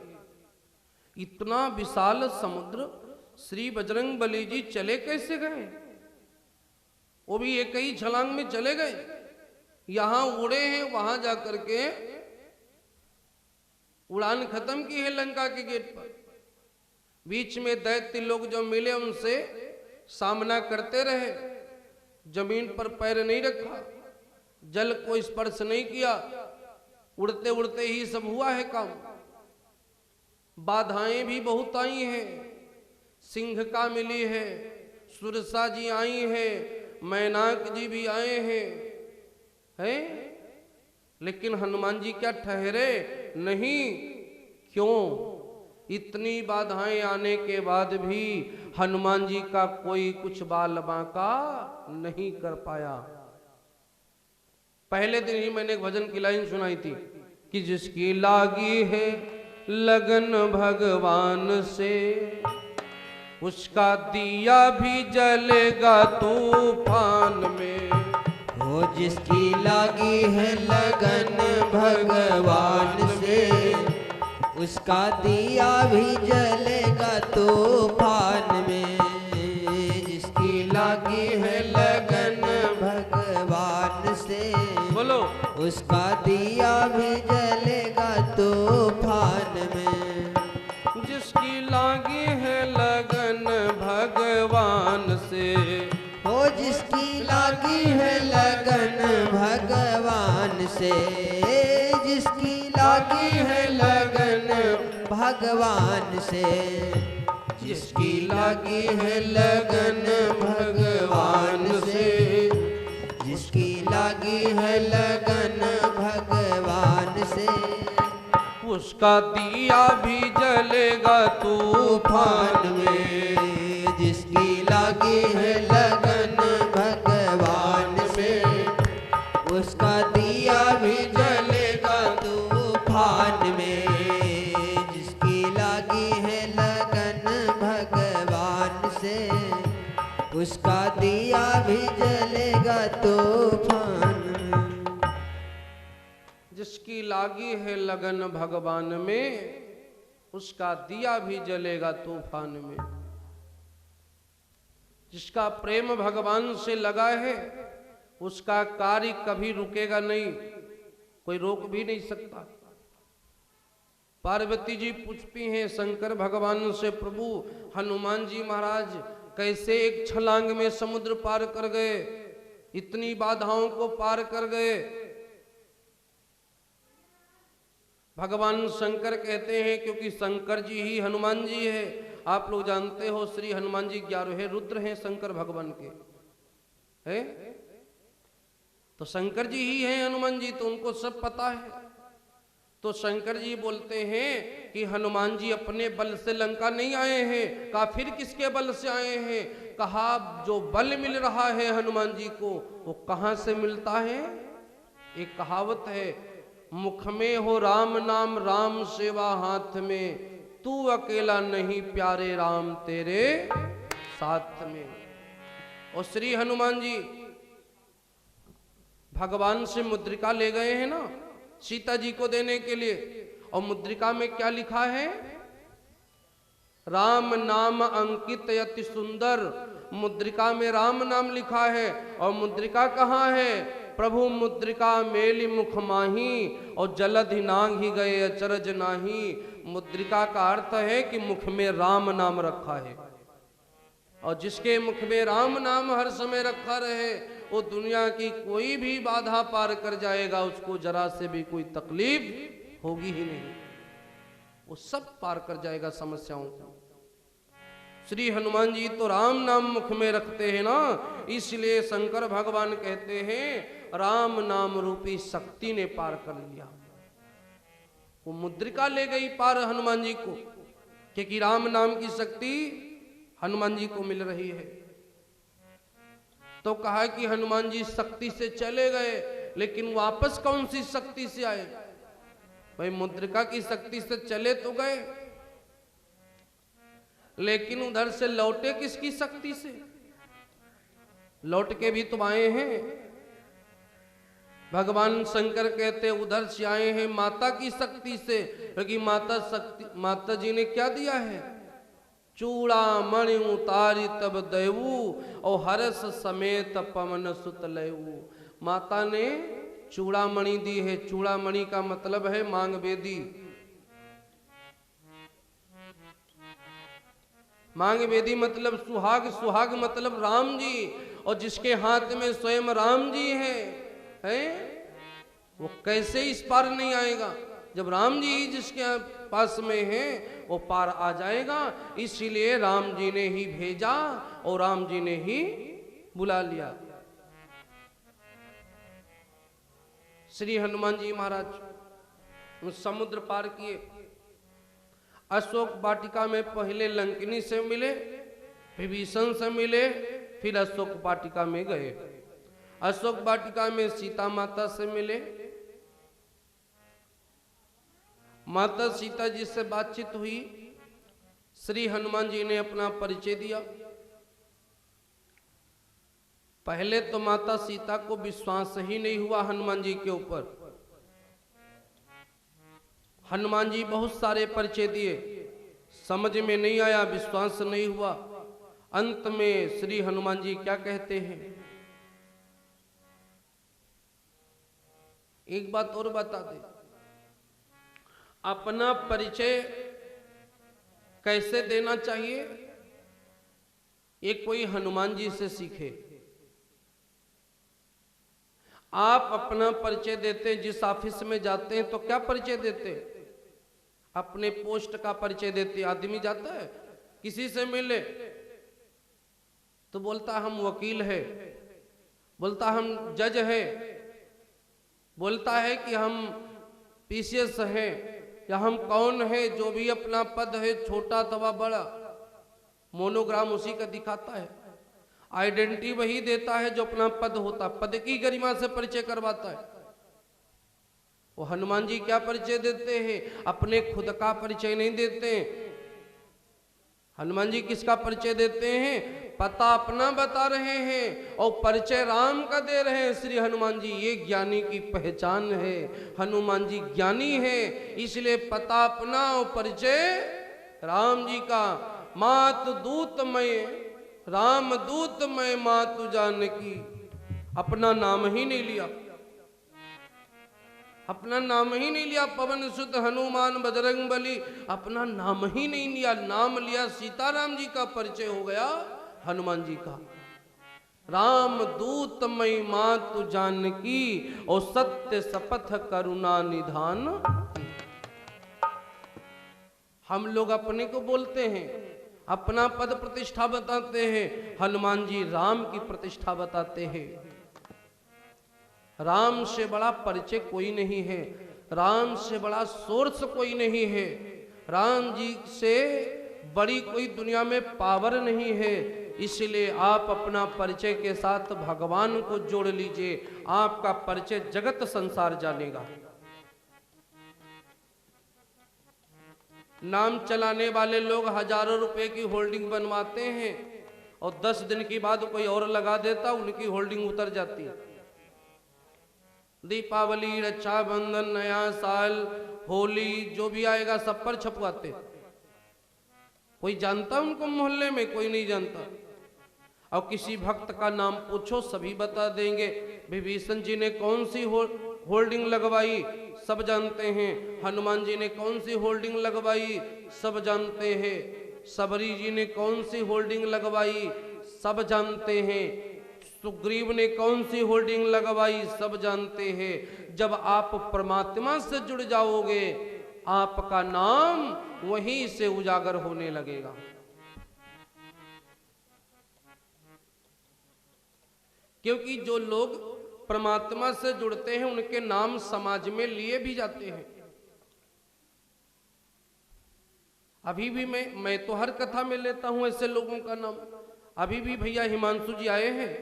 A: इतना विशाल समुद्र श्री बजरंग बली जी चले कैसे गए? वो भी एक ही छलांग में चले गए। यहां उड़े हैं, वहां जाकर के उड़ान खत्म की है लंका के गेट पर। बीच में दैत्य लोग जो मिले उनसे सामना करते रहे, जमीन पर पैर नहीं रखा, जल को स्पर्श नहीं किया, उड़ते उड़ते ही सब हुआ है काम। बाधाएं भी बहुत आई हैं, सिंह का मिली है, सुरसा जी आई हैं, मैनाक जी भी आए हैं, लेकिन हनुमान जी क्या ठहरे नहीं? क्यों? इतनी बाधाएं आने के बाद भी हनुमान जी का कोई कुछ बाल बांका नहीं कर पाया। पहले दिन ही मैंने एक भजन की लाइन सुनाई थी कि जिसकी लागी है लगन भगवान से, उसका दिया भी जलेगा तूफान में।
B: हो जिसकी लागी है लगन भगवान से, उसका दिया भी जलेगा तूफान में। जिसकी लागी है लगन भगवान से,
A: बोलो,
B: उसका दिया भी जलेगा तूफान में।
A: जिसकी लागी है लगन भगवान से,
B: हो जिसकी लागी है लगन भगवान से, जिसकी लागी है लगन भगवान से, जिसकी लागी है लगन भगवान से, जिसकी लागी है लगन भगवान से,
A: उसका दिया भी जलेगा तूफान में।
B: जिसकी लागी है लगन भगवान से, उसका दिया भी जलेगा तूफान में। जिसकी लागी है लगन भगवान से, उसका दिया भी जलेगा तूफान में।
A: जिसकी लागी है लगन भगवान में, उसका दिया भी जलेगा तूफान में। जिसका प्रेम भगवान से लगा है, उसका कार्य कभी रुकेगा नहीं, कोई रोक भी नहीं सकता। पार्वती जी पूछती हैं शंकर भगवान से, प्रभु हनुमान जी महाराज कैसे एक छलांग में समुद्र पार कर गए, इतनी बाधाओं को पार कर गए? भगवान शंकर कहते हैं क्योंकि शंकर जी ही हनुमान जी है। आप लोग जानते हो श्री हनुमान जी 11वें रुद्र हैं शंकर भगवान के, है? तो शंकर जी ही हैं हनुमान जी, तो उनको सब पता है। तो शंकर जी बोलते हैं कि हनुमान जी अपने बल से लंका नहीं आए हैं। कहा फिर किसके बल से आए हैं? कहा जो बल मिल रहा है हनुमान जी को, वो कहां से मिलता है? एक कहावत है, मुख में हो राम नाम राम सेवा हाथ में, तू अकेला नहीं प्यारे राम तेरे साथ में। और श्री हनुमान जी भगवान से मुद्रिका ले गए हैं ना सीता जी को देने के लिए, और मुद्रिका में क्या लिखा है? राम नाम अंकित अति सुंदर। मुद्रिका में राम नाम लिखा है। और मुद्रिका कहाँ है? प्रभु मुद्रिका मेली मुख माही, और जलधि नांग ही गए अचरज नाही। मुद्रिका का अर्थ है कि मुख में राम नाम रखा है, और जिसके मुख में राम नाम हर समय रखा रहे, वो दुनिया की कोई भी बाधा पार कर जाएगा, उसको जरा से भी कोई तकलीफ होगी ही नहीं, वो सब पार कर जाएगा समस्याओं को। श्री हनुमान जी तो राम नाम मुख में रखते हैं ना, इसलिए शंकर भगवान कहते हैं राम नाम रूपी शक्ति ने पार कर लिया। वो मुद्रिका ले गई पार हनुमान जी को, क्योंकि राम नाम की शक्ति हनुमान जी को मिल रही है। तो कहा कि हनुमान जी शक्ति से चले गए, लेकिन वापस कौन सी शक्ति से आए? भाई मुद्रिका की शक्ति से चले तो गए, लेकिन उधर से लौटे किसकी शक्ति से? लौट के भी तो आए हैं। भगवान शंकर कहते उधर से आए हैं माता की शक्ति से, क्योंकि माता जी ने क्या दिया है? चूड़ा मणि उतारी तब देवू और हरस समेत पवन सुत लेऊ। माता ने चूड़ामणि दी है। चूड़ामणि का मतलब है मांग वेदी। मांग वेदी मतलब सुहाग, सुहाग मतलब राम जी, और जिसके हाथ में स्वयं राम जी हैं, वो कैसे इस पार नहीं आएगा? जब राम जी जिसके पास में हैं वो पार आ जाएगा। इसीलिए राम जी ने ही भेजा और राम जी ने ही बुला लिया। श्री हनुमान जी महाराज समुद्र पार किए। अशोक वाटिका में पहले लंकिनी से मिले, विभीषण से मिले, फिर अशोक वाटिका में गए। अशोक वाटिका में सीता माता से मिले। माता सीता जी से बातचीत हुई। श्री हनुमान जी ने अपना परिचय दिया। पहले तो माता सीता को विश्वास ही नहीं हुआ हनुमान जी के ऊपर। हनुमान जी बहुत सारे परिचय दिए, समझ में नहीं आया, विश्वास नहीं हुआ। अंत में श्री हनुमान जी क्या कहते हैं? एक बात और बता दे, अपना परिचय कैसे देना चाहिए ये कोई हनुमान जी से सीखे। आप अपना परिचय देते, जिस ऑफिस में जाते हैं तो क्या परिचय देते? अपने पोस्ट का परिचय देते। आदमी जाता है किसी से मिले तो बोलता हम वकील है, बोलता हम जज है, बोलता है कि हम पीसीएस हैं, या हम कौन है, जो भी अपना पद है, छोटा अथवा बड़ा, मोनोग्राम उसी का दिखाता है। आइडेंटिटी वही देता है जो अपना पद होता, पद की गरिमा से परिचय करवाता है। वो हनुमान जी क्या परिचय देते हैं? अपने खुद का परिचय नहीं देते। हनुमान जी किसका परिचय देते हैं? पता अपना बता रहे हैं और परिचय राम का दे रहे हैं। श्री हनुमान जी ये ज्ञानी की पहचान है। हनुमान जी ज्ञानी है, इसलिए पता अपना और परिचय राम जी का। मात दूत मैं राम दूत मैं मातु जानकी। अपना नाम ही नहीं लिया, अपना नाम ही नहीं लिया। पवन सुत हनुमान बजरंग बली, अपना नाम ही नहीं लिया। नाम लिया सीताराम जी का, परिचय हो गया हनुमान जी का। राम दूत मई मातु जानकी और सत्य शपथ करुणा निधान। हम लोग अपने को बोलते हैं, अपना पद प्रतिष्ठा बताते हैं। हनुमान जी राम की प्रतिष्ठा बताते हैं। राम से बड़ा परिचय कोई नहीं है, राम से बड़ा सोर्स कोई नहीं है, राम जी से बड़ी कोई दुनिया में पावर नहीं है। इसलिए आप अपना परिचय के साथ भगवान को जोड़ लीजिए, आपका परिचय जगत संसार जानेगा। नाम चलाने वाले लोग हजारों रुपए की होल्डिंग बनवाते हैं और 10 दिन के बाद कोई और लगा देता, उनकी होल्डिंग उतर जाती है। दीपावली, रक्षाबंधन, नया साल, होली जो भी आएगा सब पर छपवाते। कोई जानता उनको मोहल्ले में? कोई नहीं जानता। और किसी भक्त का नाम पूछो सभी बता देंगे। विभीषण जी ने कौन सी होल्डिंग लगवाई सब जानते हैं। हनुमान जी ने कौन सी होल्डिंग लगवाई सब जानते हैं। सबरी जी ने कौन सी होल्डिंग लगवाई सब जानते हैं। सुग्रीव ने कौन सी होल्डिंग लगवाई सब जानते हैं। जब आप परमात्मा से जुड़ जाओगे, आपका नाम वहीं से उजागर होने लगेगा। क्योंकि जो लोग परमात्मा से जुड़ते हैं उनके नाम समाज में लिए भी जाते हैं। अभी भी मैं तो हर कथा में लेता हूं ऐसे लोगों का नाम। अभी भी भैया हिमांशु जी आए हैं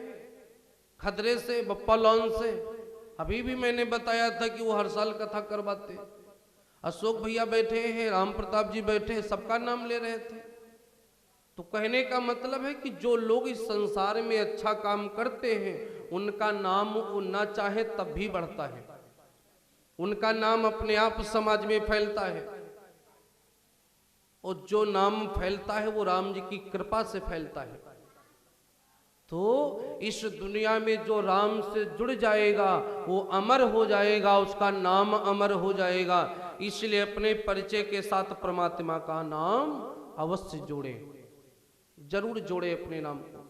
A: खदरे से, बप्पा लॉन से। अभी भी मैंने बताया था कि वो हर साल कथा करवाते। अशोक भैया बैठे हैं, राम प्रताप जी बैठे हैं, सबका नाम ले रहे थे। तो कहने का मतलब है कि जो लोग इस संसार में अच्छा काम करते हैं उनका नाम वो ना चाहे तब भी बढ़ता है, उनका नाम अपने आप समाज में फैलता है। और जो नाम फैलता है वो राम जी की कृपा से फैलता है। तो इस दुनिया में जो राम से जुड़ जाएगा वो अमर हो जाएगा, उसका नाम अमर हो जाएगा। इसलिए अपने परिचय के साथ परमात्मा का नाम अवश्य जोड़े, जरूर जोड़े अपने नाम को।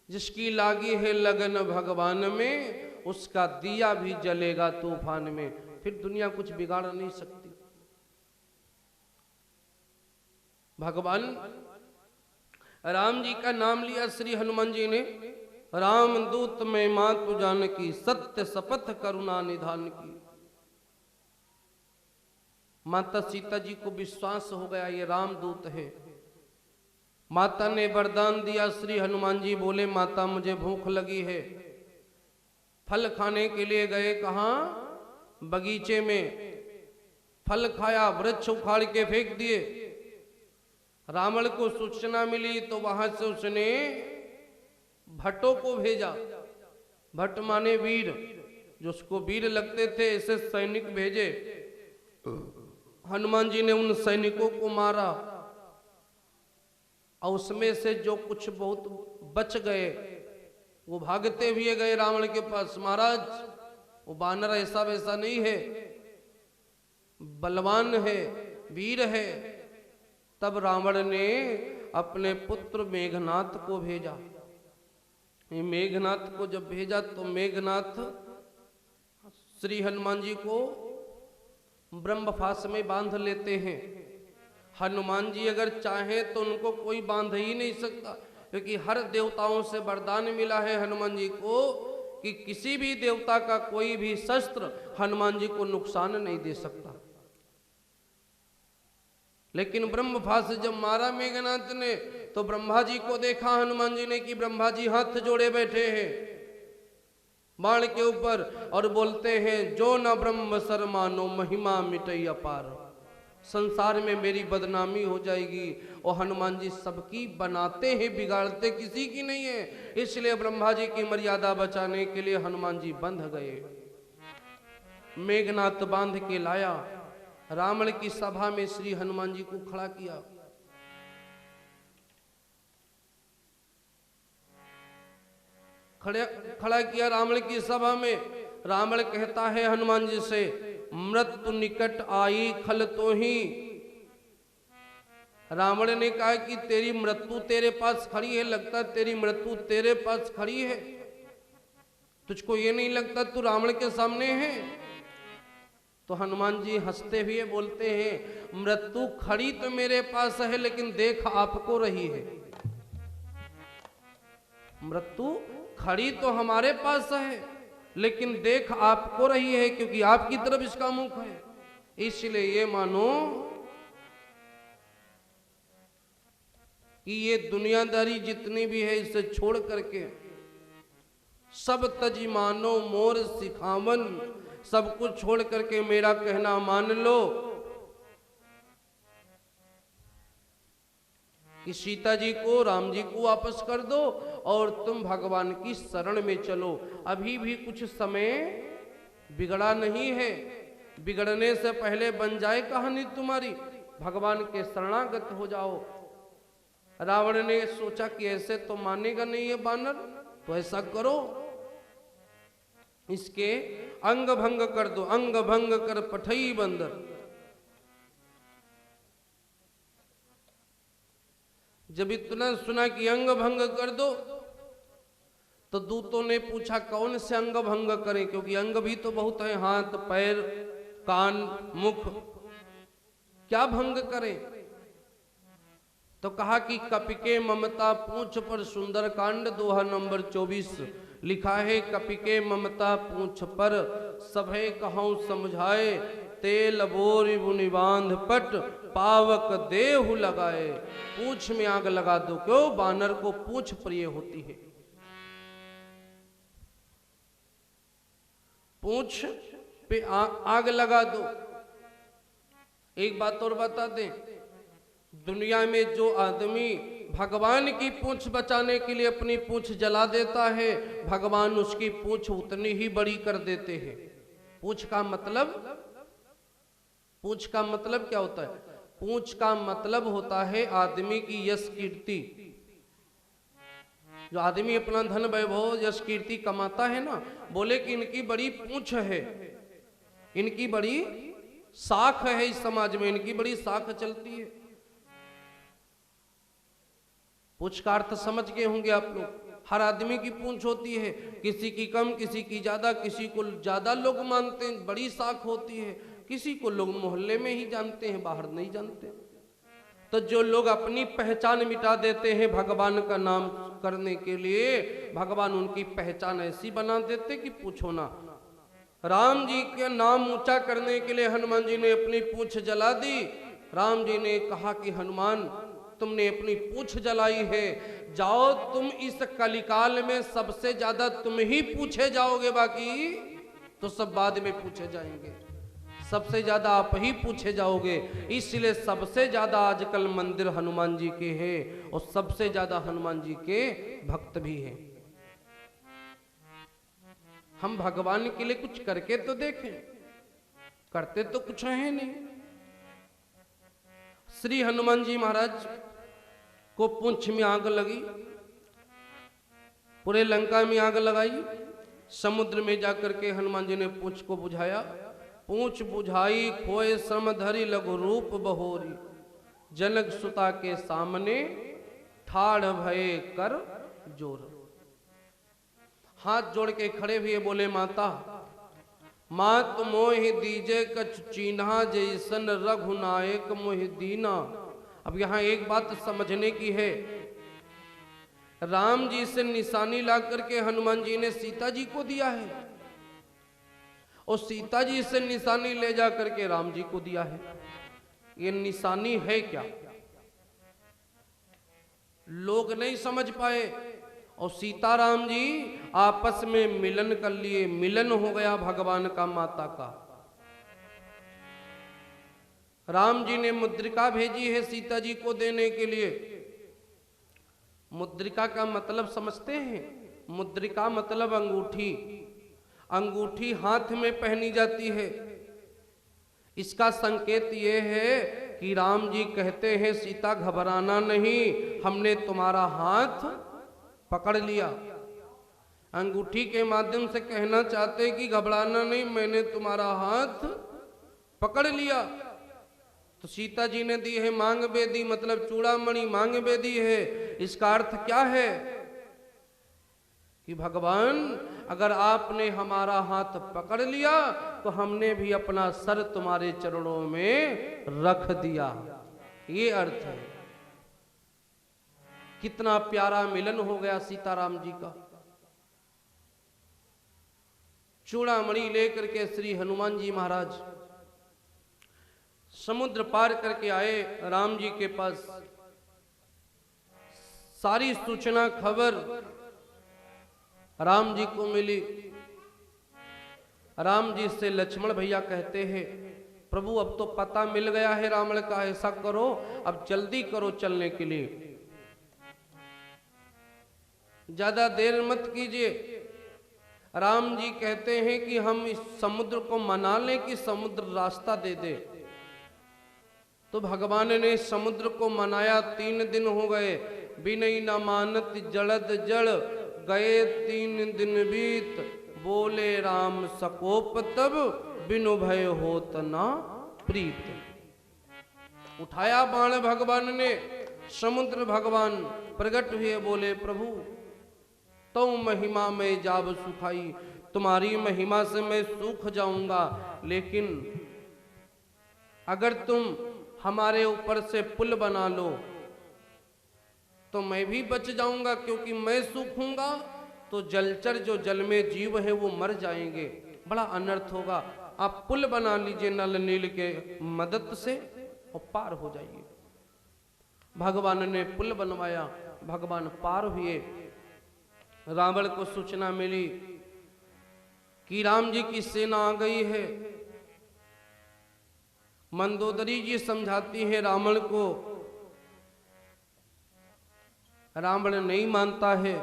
A: जिसकी लागी है लगन भगवान में, उसका दिया भी जलेगा तूफान में। फिर दुनिया कुछ बिगाड़ नहीं सकती। भगवान राम जी का नाम लिया श्री हनुमान जी ने। राम दूत में मातु जानकी, सत्य शपथ करुणा निधान की। माता सीता जी को विश्वास हो गया ये राम दूत है। माता ने वरदान दिया, श्री हनुमान जी बोले माता मुझे भूख लगी है। फल खाने के लिए गए, कहाँ? बगीचे में। फल खाया, वृक्ष उखाड़ के फेंक दिए। रावण को सूचना मिली तो वहां से उसने भट्टों को भेजा। भट्ट माने वीर, जो उसको वीर लगते थे ऐसे सैनिक भेजे। हनुमान जी ने उन सैनिकों को मारा और उसमें से जो कुछ बहुत बच गए वो भागते हुए गए रावण के पास। महाराज वो बानर ऐसा वैसा नहीं है, बलवान है, वीर है। तब रावण ने अपने पुत्र मेघनाथ को भेजा। मेघनाथ को जब भेजा तो मेघनाथ श्री हनुमान जी को ब्रह्मफास में बांध लेते हैं। हनुमान जी अगर चाहें तो उनको कोई बांध ही नहीं सकता, क्योंकि हर देवताओं से वरदान मिला है हनुमान जी को कि किसी भी देवता का कोई भी शस्त्र हनुमान जी को नुकसान नहीं दे सकता। लेकिन ब्रह्मफास जब मारा मेघनाथ ने तो ब्रह्मा जी को देखा हनुमान जी ने कि ब्रह्मा जी हाथ जोड़े बैठे हैं बाण के ऊपर और बोलते हैं जो न ब्रह्म सर मानो महिमा मिटई अपार। संसार में मेरी बदनामी हो जाएगी। और हनुमान जी सबकी बनाते हैं, बिगाड़ते किसी की नहीं है। इसलिए ब्रह्मा जी की मर्यादा बचाने के लिए हनुमान जी बंध गए। मेघनाथ बांध के लाया, रावण की सभा में श्री हनुमान जी को खड़ा किया। खड़ा किया रावण की सभा में। रावण कहता है हनुमान जी से, मृत्यु निकट आई खल तो ही। रावण ने कहा कि तेरी मृत्यु तेरे पास खड़ी है, लगता है तेरी मृत्यु तेरे पास खड़ी है। तुझको ये नहीं लगता तू रावण के सामने है? तो हनुमान जी हंसते हुए बोलते हैं, मृत्यु खड़ी तो मेरे पास है लेकिन देख आपको रही है। मृत्यु खड़ी तो हमारे पास है लेकिन देख आपको रही है, क्योंकि आपकी तरफ इसका मुख है। इसलिए ये मानो कि ये दुनियादारी जितनी भी है इसे छोड़ करके सब तजी मानो मोर सिखावन, सब कुछ छोड़ करके मेरा कहना मान लो कि सीता जी को, राम जी को वापस कर दो और तुम भगवान की शरण में चलो। अभी भी कुछ समय बिगड़ा नहीं है, बिगड़ने से पहले बन जाए कहानी तुम्हारी। भगवान के शरणागत हो जाओ। रावण ने सोचा कि ऐसे तो मानेगा नहीं है बानर, तो ऐसा करो इसके अंग भंग कर दो। अंग भंग कर पठई बंदर। जब इतना सुना कि अंग भंग कर दो तो दूतों ने पूछा कौन से अंग भंग करें, क्योंकि अंग भी तो बहुत है, हाथ पैर कान मुख, क्या भंग करें? तो कहा कि कपिके ममता पूंछ पर सुंदर कांड, दोहा नंबर 24 लिखा है, कपिके ममता पूंछ पर सभे कहूं समझाए, तेल बोर बुनि बांध पट पावक देहु लगाए। पूंछ में आग लगा दो, क्यों? बानर को पूंछ प्रिय होती है। पूंछ पे आग लगा दो। एक बात और बता दें, दुनिया में जो आदमी भगवान की पूंछ बचाने के लिए अपनी पूंछ जला देता है, भगवान उसकी पूंछ उतनी ही बड़ी कर देते हैं। पूंछ का मतलब क्या होता है? पूंछ का मतलब होता है आदमी की यश कीर्ति। जो आदमी अपना धन वैभव यश कीर्ति कमाता है ना, बोले कि इनकी बड़ी पूंछ है, इनकी बड़ी साख है, इस समाज में इनकी बड़ी साख चलती है। पूंछ का अर्थ समझ गए होंगे आप लोग। हर आदमी की पूंछ होती है, किसी की कम, किसी की ज्यादा, किसी को ज्यादा लोग मानते हैं, बड़ी साख होती है, किसी को लोग मोहल्ले में ही जानते हैं, बाहर नहीं जानते। तो जो लोग अपनी पहचान मिटा देते हैं भगवान का नाम करने के लिए, भगवान उनकी पहचान ऐसी बना देते कि पूछो ना। राम जी के नाम ऊंचा करने के लिए हनुमान जी ने अपनी पूंछ जला दी। राम जी ने कहा कि हनुमान, तुमने अपनी पूंछ जलाई है, जाओ तुम इस कलिकाल में सबसे ज्यादा तुम ही पूछे जाओगे, बाकी तो सब बाद में पूछे जाएंगे। सबसे ज्यादा आप ही पूछे जाओगे। इसलिए सबसे ज्यादा आजकल मंदिर हनुमान जी के हैं और सबसे ज्यादा हनुमान जी के भक्त भी हैं। हम भगवान के लिए कुछ करके तो देखें, करते तो कुछ है नहीं। श्री हनुमान जी महाराज को पूंछ में आग लगी, पूरे लंका में आग लगाई। समुद्र में जाकर के हनुमान जी ने पूंछ को बुझाया। पूंछ बुझाई खोए श्रम धरी लघु रूप बहोरी, जनक सुता के सामने ठाड़ भये कर जोर। हाथ जोड़ के खड़े हुए बोले, माता मात मोहि दीजे कछ चीन्हा, जैसन रघुनायक मोहि दीना। अब यहां एक बात समझने की है, राम जी से निशानी ला करके हनुमान जी ने सीता जी को दिया है और सीता जी से निशानी ले जा करके राम जी को दिया है। ये निशानी है क्या? लोग नहीं समझ पाए और सीताराम जी आपस में मिलन कर लिए। मिलन हो गया भगवान का माता का। राम जी ने मुद्रिका भेजी है सीता जी को देने के लिए। मुद्रिका का मतलब समझते हैं? मुद्रिका मतलब अंगूठी। अंगूठी हाथ में पहनी जाती है। इसका संकेत यह है कि राम जी कहते हैं, सीता घबराना नहीं, हमने तुम्हारा हाथ पकड़ लिया। अंगूठी के माध्यम से कहना चाहते हैं कि घबराना नहीं, मैंने तुम्हारा हाथ पकड़ लिया। तो सीता जी ने दी है मांग बेदी, मतलब चूड़ामणि मांग बेदी है। इसका अर्थ क्या है कि भगवान अगर आपने हमारा हाथ पकड़ लिया तो हमने भी अपना सर तुम्हारे चरणों में रख दिया। ये अर्थ है। कितना प्यारा मिलन हो गया सीताराम जी का। चूड़ामणि लेकर के श्री हनुमान जी महाराज समुद्र पार करके आए राम जी के पास। सारी सूचना खबर राम जी को मिली। राम जी से लक्ष्मण भैया कहते हैं, प्रभु अब तो पता मिल गया है रावण का, ऐसा करो अब जल्दी करो चलने के लिए, ज्यादा देर मत कीजिए। राम जी कहते हैं कि हम इस समुद्र को मना लें कि समुद्र रास्ता दे दे। तो भगवान ने समुद्र को मनाया। 3 दिन हो गए, बिनई न मानत जड़द जड़, गए 3 दिन बीत, बोले राम सकोप तब, बिनु भय होत ना प्रीत। उठाया बाण भगवान ने, समुद्र भगवान प्रकट हुए, बोले प्रभु तो महिमा में जाब सुखाई, तुम्हारी महिमा से मैं सूख जाऊंगा, लेकिन अगर तुम हमारे ऊपर से पुल बना लो तो मैं भी बच जाऊंगा, क्योंकि मैं सूखूंगा तो जलचर जो जल में जीव है वो मर जाएंगे, बड़ा अनर्थ होगा। आप पुल बना लीजिए नल नील के मदद से, और पार हो जाइए। भगवान ने पुल बनवाया, भगवान पार हुए। रावण को सूचना मिली कि राम जी की सेना आ गई है। मंदोदरी जी समझाती है रावण को, रावण नहीं मानता है।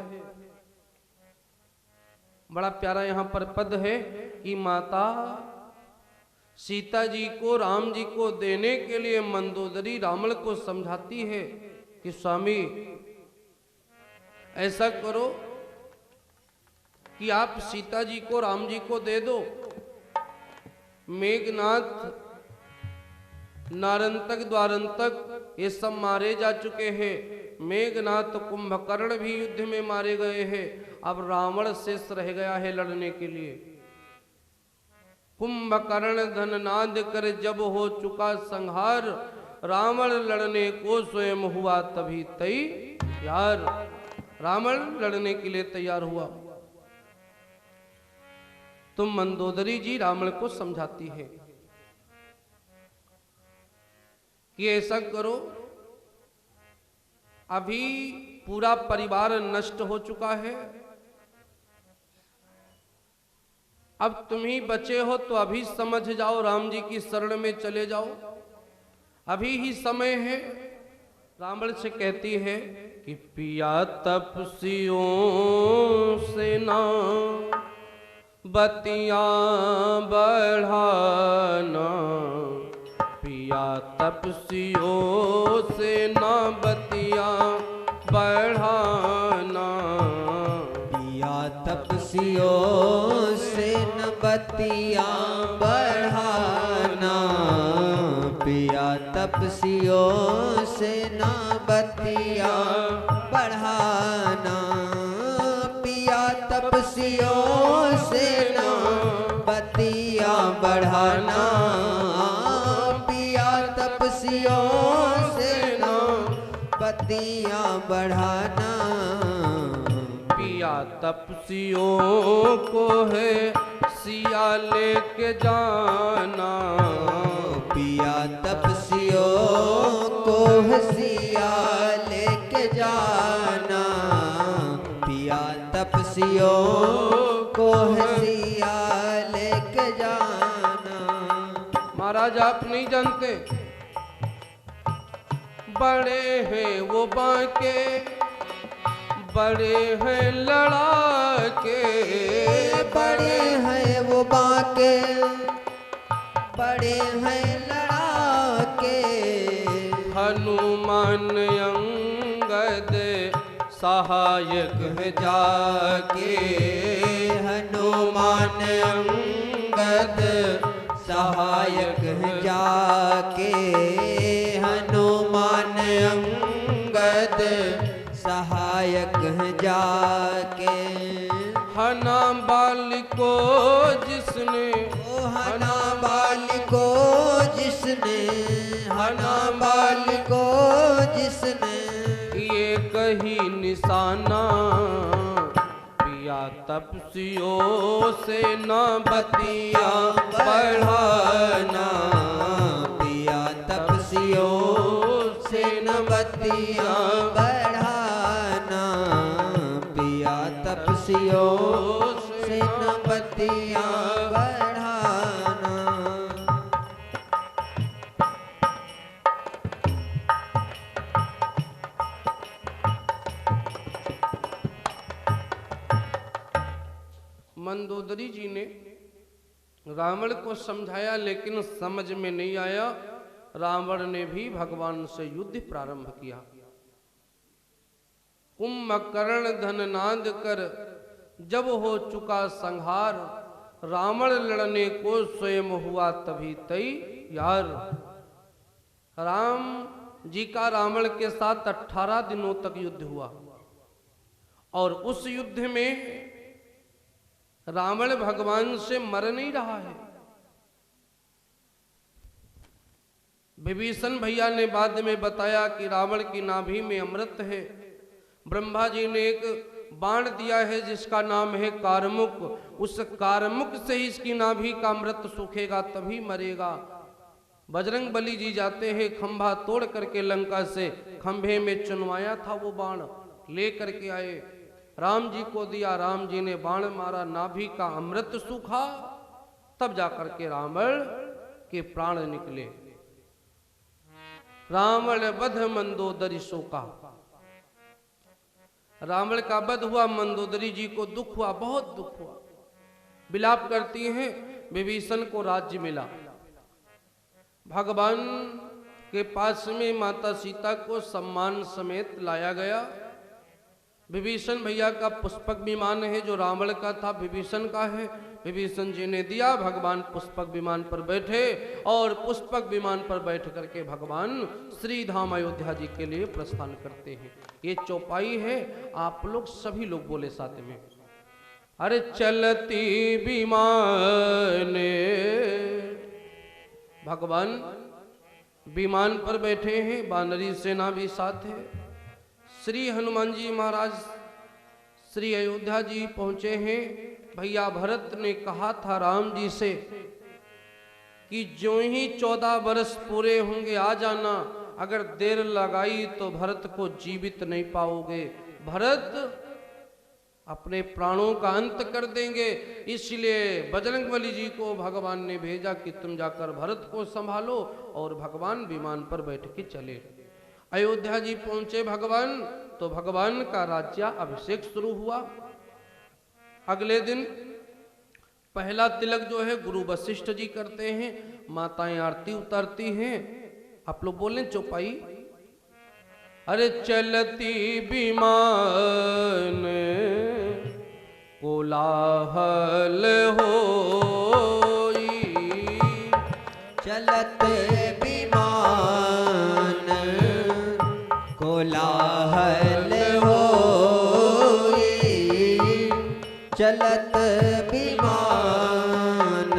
A: बड़ा प्यारा यहां पर पद है कि माता सीता जी को राम जी को देने के लिए मंदोदरी रावण को समझाती है कि स्वामी ऐसा करो कि आप सीता जी को राम जी को दे दो। मेघनाथ नारंतक द्वारंतक ये सब मारे जा चुके हैं। मेघनाथ कुंभकर्ण भी युद्ध में मारे गए हैं। अब रावण शेष रह गया है लड़ने के लिए। कुंभकर्ण धननाद कर जब हो चुका संहार, रावण लड़ने को स्वयं हुआ तभी तैयार। रावण लड़ने के लिए तैयार हुआ। तो मंदोदरी जी रावण को समझाती है कि ऐसा करो, अभी पूरा परिवार नष्ट हो चुका है, अब तुम ही बचे हो तो अभी समझ जाओ, राम जी की शरण में चले जाओ, अभी ही समय है। रावण से कहती है कि पिया तपस्वियों से ना बतिया बढ़ाना, पिया तपस्वियों से ना बतिया बढ़ाना,
B: पिया तपस्वियों से न बतिया बढ़ाना, पिया तपस्वियों से न बतिया बढ़ाना, पिया तपस्वियों से न बतिया बढ़ाना, पिया तपस्वियों से न बतिया बढ़ाना,
A: पिया तपस्वियों को है सिया लेके जाना,
B: पिया तपस्वियों को है सिया लेके जाना, पिया तपस्वियों को है सिया लेके जाना।
A: महाराज आप नहीं जानते, बड़े हैं वो बांके, बड़े हैं लड़ाके,
B: बड़े हैं वो बांके, बड़े हैं लड़ाके,
A: हनुमान अंगद सहायक है जाके,
B: हनुमान अंगद सहायक है जाके, हनुमान अंगद सहायक है जाके,
A: हना बाल को जिसने,
B: हना बाल को जिसने, हना बाल को जिसने,
A: ये कही निशाना, पिया तपस्वियों से न बतिया बढ़ाना,
B: पिया तपस्वियों से न बतिया बढ़ाना, पिया तपस्वियों से न बतिया बढ़ाना।
A: मंदोदरी जी ने रावण को समझाया लेकिन समझ में नहीं आया। रावण ने भी भगवान से युद्ध प्रारंभ किया। कुंभकर्ण धननाद कर जब हो चुका संहार, रावण लड़ने को स्वयं हुआ तभी तैयार। राम जी का रावण के साथ 18 दिनों तक युद्ध हुआ और उस युद्ध में रावण भगवान से मर नहीं रहा है। विभीषण भैया ने बाद में बताया कि रावण की नाभि में अमृत है। ब्रह्मा जी ने एक बाण दिया है जिसका नाम है कारमुक। उस कारमुक से ही इसकी नाभि का अमृत सूखेगा तभी मरेगा। बजरंग बली जी जाते हैं, खंभा तोड़ करके लंका से खंभे में चुनवाया था वो बाण ले करके आए, राम जी को दिया, राम जी ने बाण मारा, नाभि का अमृत सूखा, तब जाकर के रावण के प्राण निकले। रावण वध मंदोदरी शोका, रावण का वध हुआ, मंदोदरी जी को दुख हुआ, बहुत दुख हुआ। विलाप करती हैं, विभीषण को राज्य मिला। भगवान के पास में माता सीता को सम्मान समेत लाया गया। विभीषण भैया का पुष्पक विमान है, जो रावण का था विभीषण का है, विभीषण जी ने दिया। भगवान पुष्पक विमान पर बैठे और पुष्पक विमान पर बैठ करके भगवान श्री धाम अयोध्या जी के लिए प्रस्थान करते हैं। ये चौपाई है, आप लोग सभी लोग बोले साथ में, अरे चलती विमान। भगवान विमान पर बैठे हैं, वानरी सेना भी साथ है। श्री हनुमान जी महाराज श्री अयोध्या जी पहुंचे हैं। भैया भरत ने कहा था राम जी से कि जो ही 14 वर्ष पूरे होंगे आ जाना, अगर देर लगाई तो भरत को जीवित नहीं पाओगे, भरत अपने प्राणों का अंत कर देंगे। इसलिए बजरंगबली जी को भगवान ने भेजा कि तुम जाकर भरत को संभालो, और भगवान विमान पर बैठ के चले। अयोध्या जी पहुंचे भगवान, तो भगवान का राज्याभिषेक शुरू हुआ। अगले दिन पहला तिलक जो है गुरु वशिष्ठ जी करते हैं, माताएं आरती उतारती हैं। आप लोग बोलें चौपाई, अरे चलती विमान कोलाहल होई,
B: चलत विमान कोलाहल होई, चलत विमान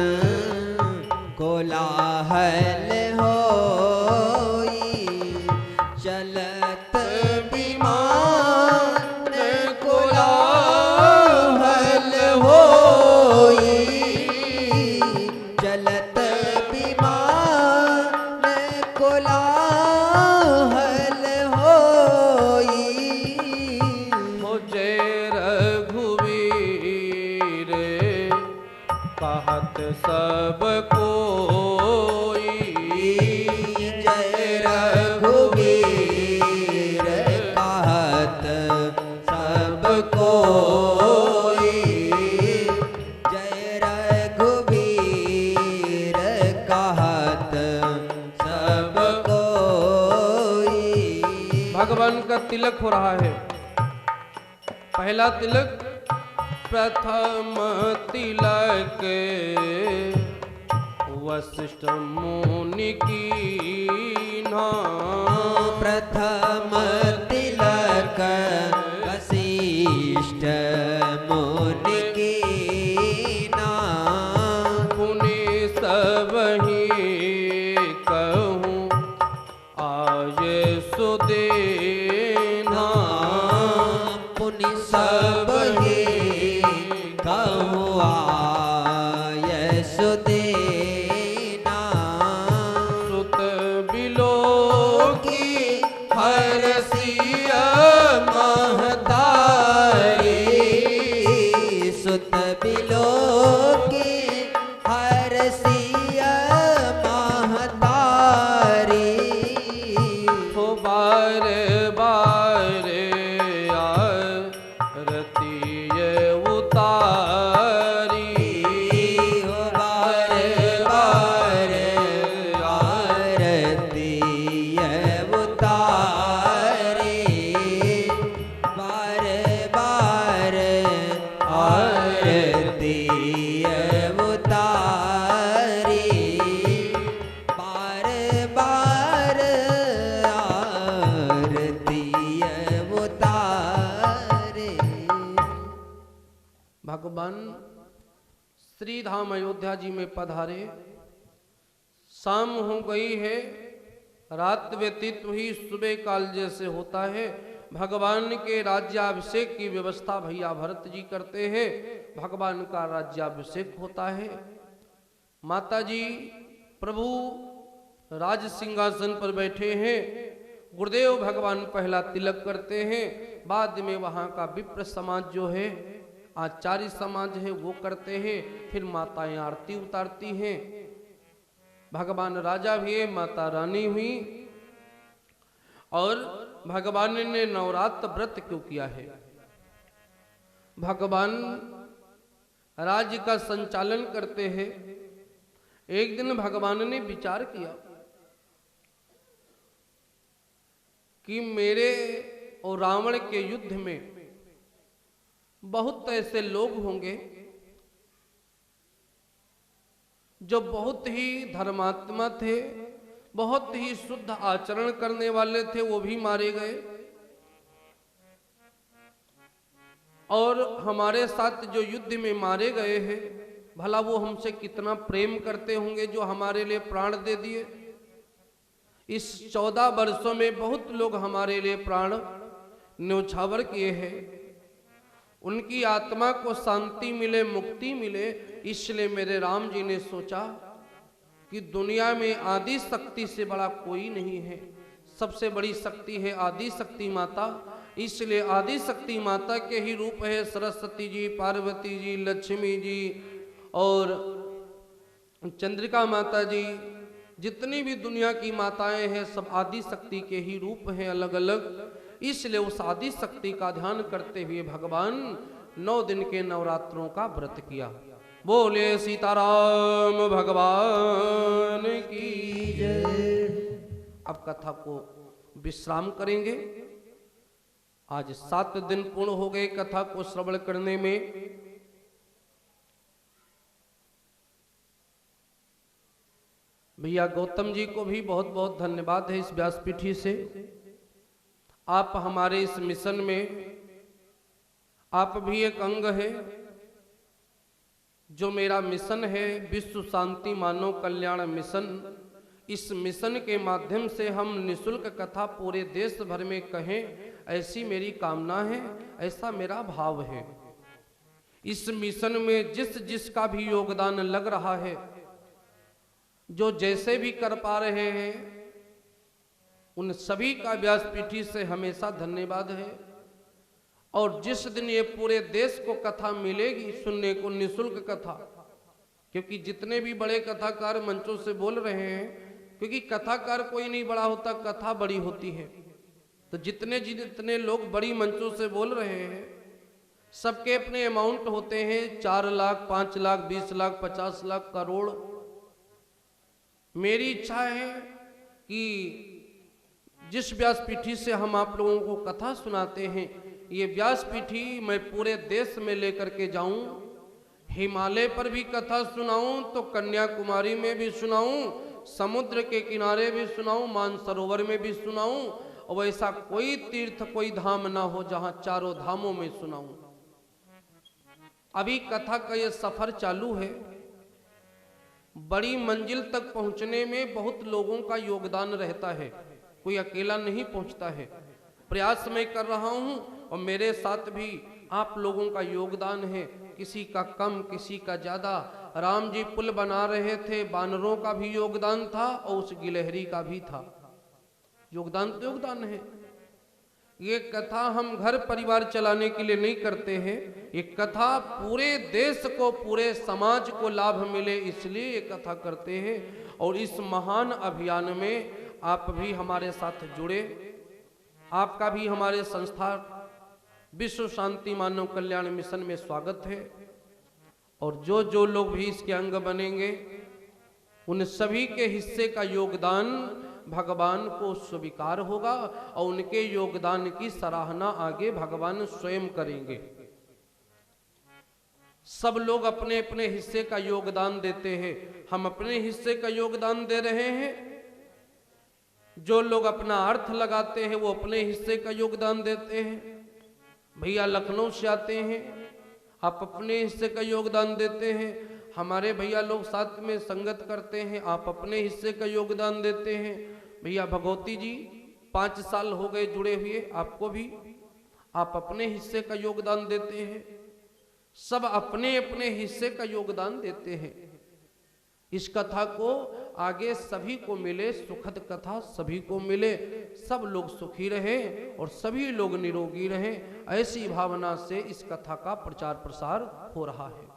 B: कोलाहल होई, चलत विमान कोलाहल होई, चलत विमान कोलाहल होई।
A: हो जय रघुवीर कहत सब कोई,
B: जय रघुवीर कहत सब कोई, जय रघुवीर कहत सब कोई।
A: भगवान का तिलक हो रहा है। पहला तिलक, प्रथम तिलक वशिष्ठ मुनि कीन्हा,
B: प्रथम तिलक वशिष्ठ मुनि कीन्हा,
A: पुनि सबहि कहूँ आये सुदेना,
B: पुनि सबहि कहूँ आये सुदेना,
A: सुत बिलोकी
B: हरसिया महतारी, सुत बिलोकी हरसिया महतारी,
A: हो बार बार आरती उतारी,
B: हो बार बार आरती उतारी, बार बार आरती उतारी, बार बार आरती उतारी।
A: भगवान श्री धाम अयोध्या जी में पधारे। शाम हो गई है, रात व्यतीत हुई, सुबह काल जैसे होता है। भगवान के राज्याभिषेक की व्यवस्था भैया भरत जी करते हैं। भगवान का राज्याभिषेक होता है। माता जी प्रभु राज सिंहासन पर बैठे हैं। गुरुदेव भगवान पहला तिलक करते हैं, बाद में वहां का विप्र समाज जो है, आचार्य समाज है, वो करते हैं। फिर माताएं आरती उतारती हैं। भगवान राजा हुए, माता रानी हुई। और भगवान ने नवरात्र व्रत क्यों किया है? भगवान राज्य का संचालन करते हैं। एक दिन भगवान ने विचार किया कि मेरे और रावण के युद्ध में बहुत ऐसे लोग होंगे जो बहुत ही धर्मात्मा थे, बहुत ही शुद्ध आचरण करने वाले थे, वो भी मारे गए। और हमारे साथ जो युद्ध में मारे गए हैं, भला वो हमसे कितना प्रेम करते होंगे जो हमारे लिए प्राण दे दिए। इस 14 वर्षों में बहुत लोग हमारे लिए प्राण न्यौछावर किए हैं। उनकी आत्मा को शांति मिले, मुक्ति मिले, इसलिए मेरे राम जी ने सोचा कि दुनिया में आदि शक्ति से बड़ा कोई नहीं है। सबसे बड़ी शक्ति है आदि शक्ति माता। इसलिए आदि शक्ति माता के ही रूप है सरस्वती जी, पार्वती जी, लक्ष्मी जी और चंद्रिका माता जी। जितनी भी दुनिया की माताएं हैं सब आदि शक्ति के ही रूप हैं, अलग अलग। इसलिए उस आदि शक्ति का ध्यान करते हुए भगवान 9 दिन के नवरात्रों का व्रत किया। बोले सीताराम भगवान की जय। अब कथा को विश्राम करेंगे। आज 7 दिन पूर्ण हो गए कथा को श्रवण करने में। भैया गौतम जी को भी बहुत बहुत धन्यवाद है इस व्यासपीठी से। आप हमारे इस मिशन में, आप भी एक अंग है। जो मेरा मिशन है विश्व शांति मानव कल्याण मिशन, इस मिशन के माध्यम से हम निःशुल्क कथा पूरे देश भर में कहें, ऐसी मेरी कामना है, ऐसा मेरा भाव है। इस मिशन में जिस जिसका भी योगदान लग रहा है, जो जैसे भी कर पा रहे हैं, उन सभी का व्यासपीठी से हमेशा धन्यवाद है। और जिस दिन ये पूरे देश को कथा मिलेगी सुनने को, निःशुल्क कथा, क्योंकि जितने भी बड़े कथाकार मंचों से बोल रहे हैं, क्योंकि कथाकार कोई नहीं बड़ा होता, कथा बड़ी होती है। तो जितने लोग बड़ी मंचों से बोल रहे हैं, सबके अपने अमाउंट होते हैं, 4 लाख, 5 लाख, 20 लाख, 50 लाख, करोड़। मेरी इच्छा है कि जिस व्यासपीठी से हम आप लोगों को कथा सुनाते हैं, ये व्यासपीठी मैं पूरे देश में लेकर के जाऊं। हिमालय पर भी कथा सुनाऊं तो कन्याकुमारी में भी सुनाऊं, समुद्र के किनारे भी सुनाऊं, मानसरोवर में भी सुनाऊं, और ऐसा कोई तीर्थ, कोई धाम ना हो जहां चारों धामों में सुनाऊं। अभी कथा का ये सफर चालू है। बड़ी मंजिल तक पहुंचने में बहुत लोगों का योगदान रहता है, कोई अकेला नहीं पहुंचता है। प्रयास मैं कर रहा हूं और मेरे साथ भी आप लोगों का योगदान है, किसी का कम, किसी का ज्यादा। राम जी पुल बना रहे थे, बानरों का भी योगदान था और उस गिलहरी का भी था। योगदान तो योगदान है। ये कथा हम घर परिवार चलाने के लिए नहीं करते हैं, ये कथा पूरे देश को, पूरे समाज को लाभ मिले, इसलिए ये कथा करते हैं। और इस महान अभियान में आप भी हमारे साथ जुड़े। आपका भी हमारे संस्था विश्व शांति मानव कल्याण मिशन में स्वागत है। और जो लोग भी इसके अंग बनेंगे, उन सभी के हिस्से का योगदान भगवान को स्वीकार होगा और उनके योगदान की सराहना आगे भगवान स्वयं करेंगे। सब लोग अपने अपने हिस्से का योगदान देते हैं। हम अपने हिस्से का योगदान दे रहे हैं। जो लोग अपना अर्थ लगाते हैं वो अपने हिस्से का योगदान देते हैं। भैया लखनऊ से आते हैं, आप अपने हिस्से का योगदान देते हैं। हमारे भैया लोग साथ में संगत करते हैं, आप अपने हिस्से का योगदान देते हैं। भैया भगवती जी 5 साल हो गए जुड़े हुए, आपको भी आप अपने हिस्से का योगदान देते हैं। सब अपने अपने हिस्से का योगदान देते हैं। इस कथा को आगे सभी को मिले, सुखद कथा सभी को मिले, सब लोग सुखी रहे और सभी लोग निरोगी रहे। ऐसी भावना से इस कथा का प्रचार प्रसार हो रहा है।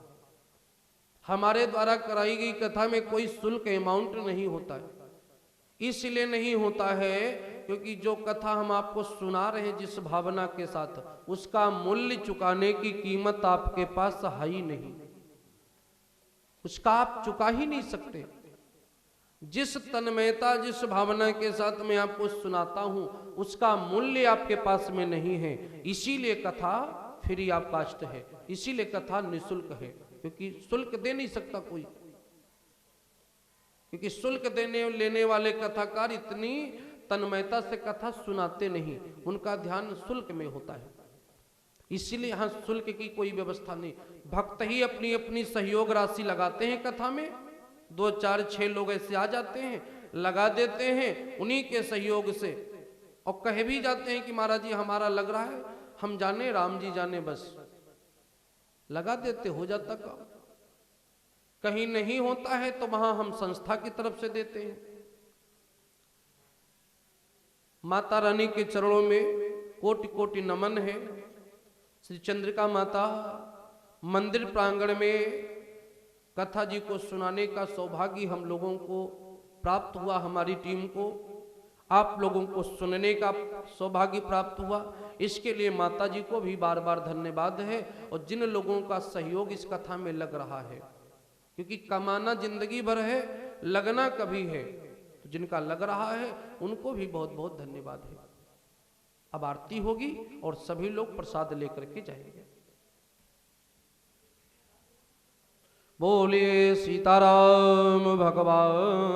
A: हमारे द्वारा कराई गई कथा में कोई शुल्क अमाउंट नहीं होता है। इसलिए नहीं होता है क्योंकि जो कथा हम आपको सुना रहे हैं जिस भावना के साथ, उसका मूल्य चुकाने की कीमत आपके पास है ही नहीं, उसका आप चुका ही नहीं सकते। जिस तन्मयता जिस भावना के साथ मैं आपको सुनाता हूं उसका मूल्य आपके पास में नहीं है। इसीलिए कथा फ्री ऑफ कॉस्ट है, इसीलिए कथा निःशुल्क है, क्योंकि शुल्क दे नहीं सकता कोई, क्योंकि शुल्क देने लेने वाले कथाकार इतनी तन्मयता से कथा सुनाते नहीं, उनका ध्यान शुल्क में होता है। इसीलिए यहां शुल्क की कोई व्यवस्था नहीं। भक्त ही अपनी अपनी सहयोग राशि लगाते हैं कथा में, 2 4 6 लोग ऐसे आ जाते हैं, लगा देते हैं उन्हीं के सहयोग से, और कह भी जाते हैं कि महाराज जी हमारा लग रहा है, हम जाने राम जी जाने, बस लगा देते, हो जाता काम। कहीं नहीं होता है तो वहां हम संस्था की तरफ से देते हैं। माता रानी के चरणों में कोटि कोटि नमन है। श्री चंद्रिका माता मंदिर प्रांगण में कथा जी को सुनाने का सौभाग्य हम लोगों को प्राप्त हुआ, हमारी टीम को, आप लोगों को सुनने का सौभाग्य प्राप्त हुआ। इसके लिए माता जी को भी बार बार धन्यवाद है, और जिन लोगों का सहयोग इस कथा में लग रहा है, क्योंकि कमाना जिंदगी भर है, लगना कभी है, तो जिनका लग रहा है उनको भी बहुत बहुत धन्यवाद है। अब आरती होगी और सभी लोग प्रसाद लेकर के जाएंगे। बोलिए सीताराम भगवान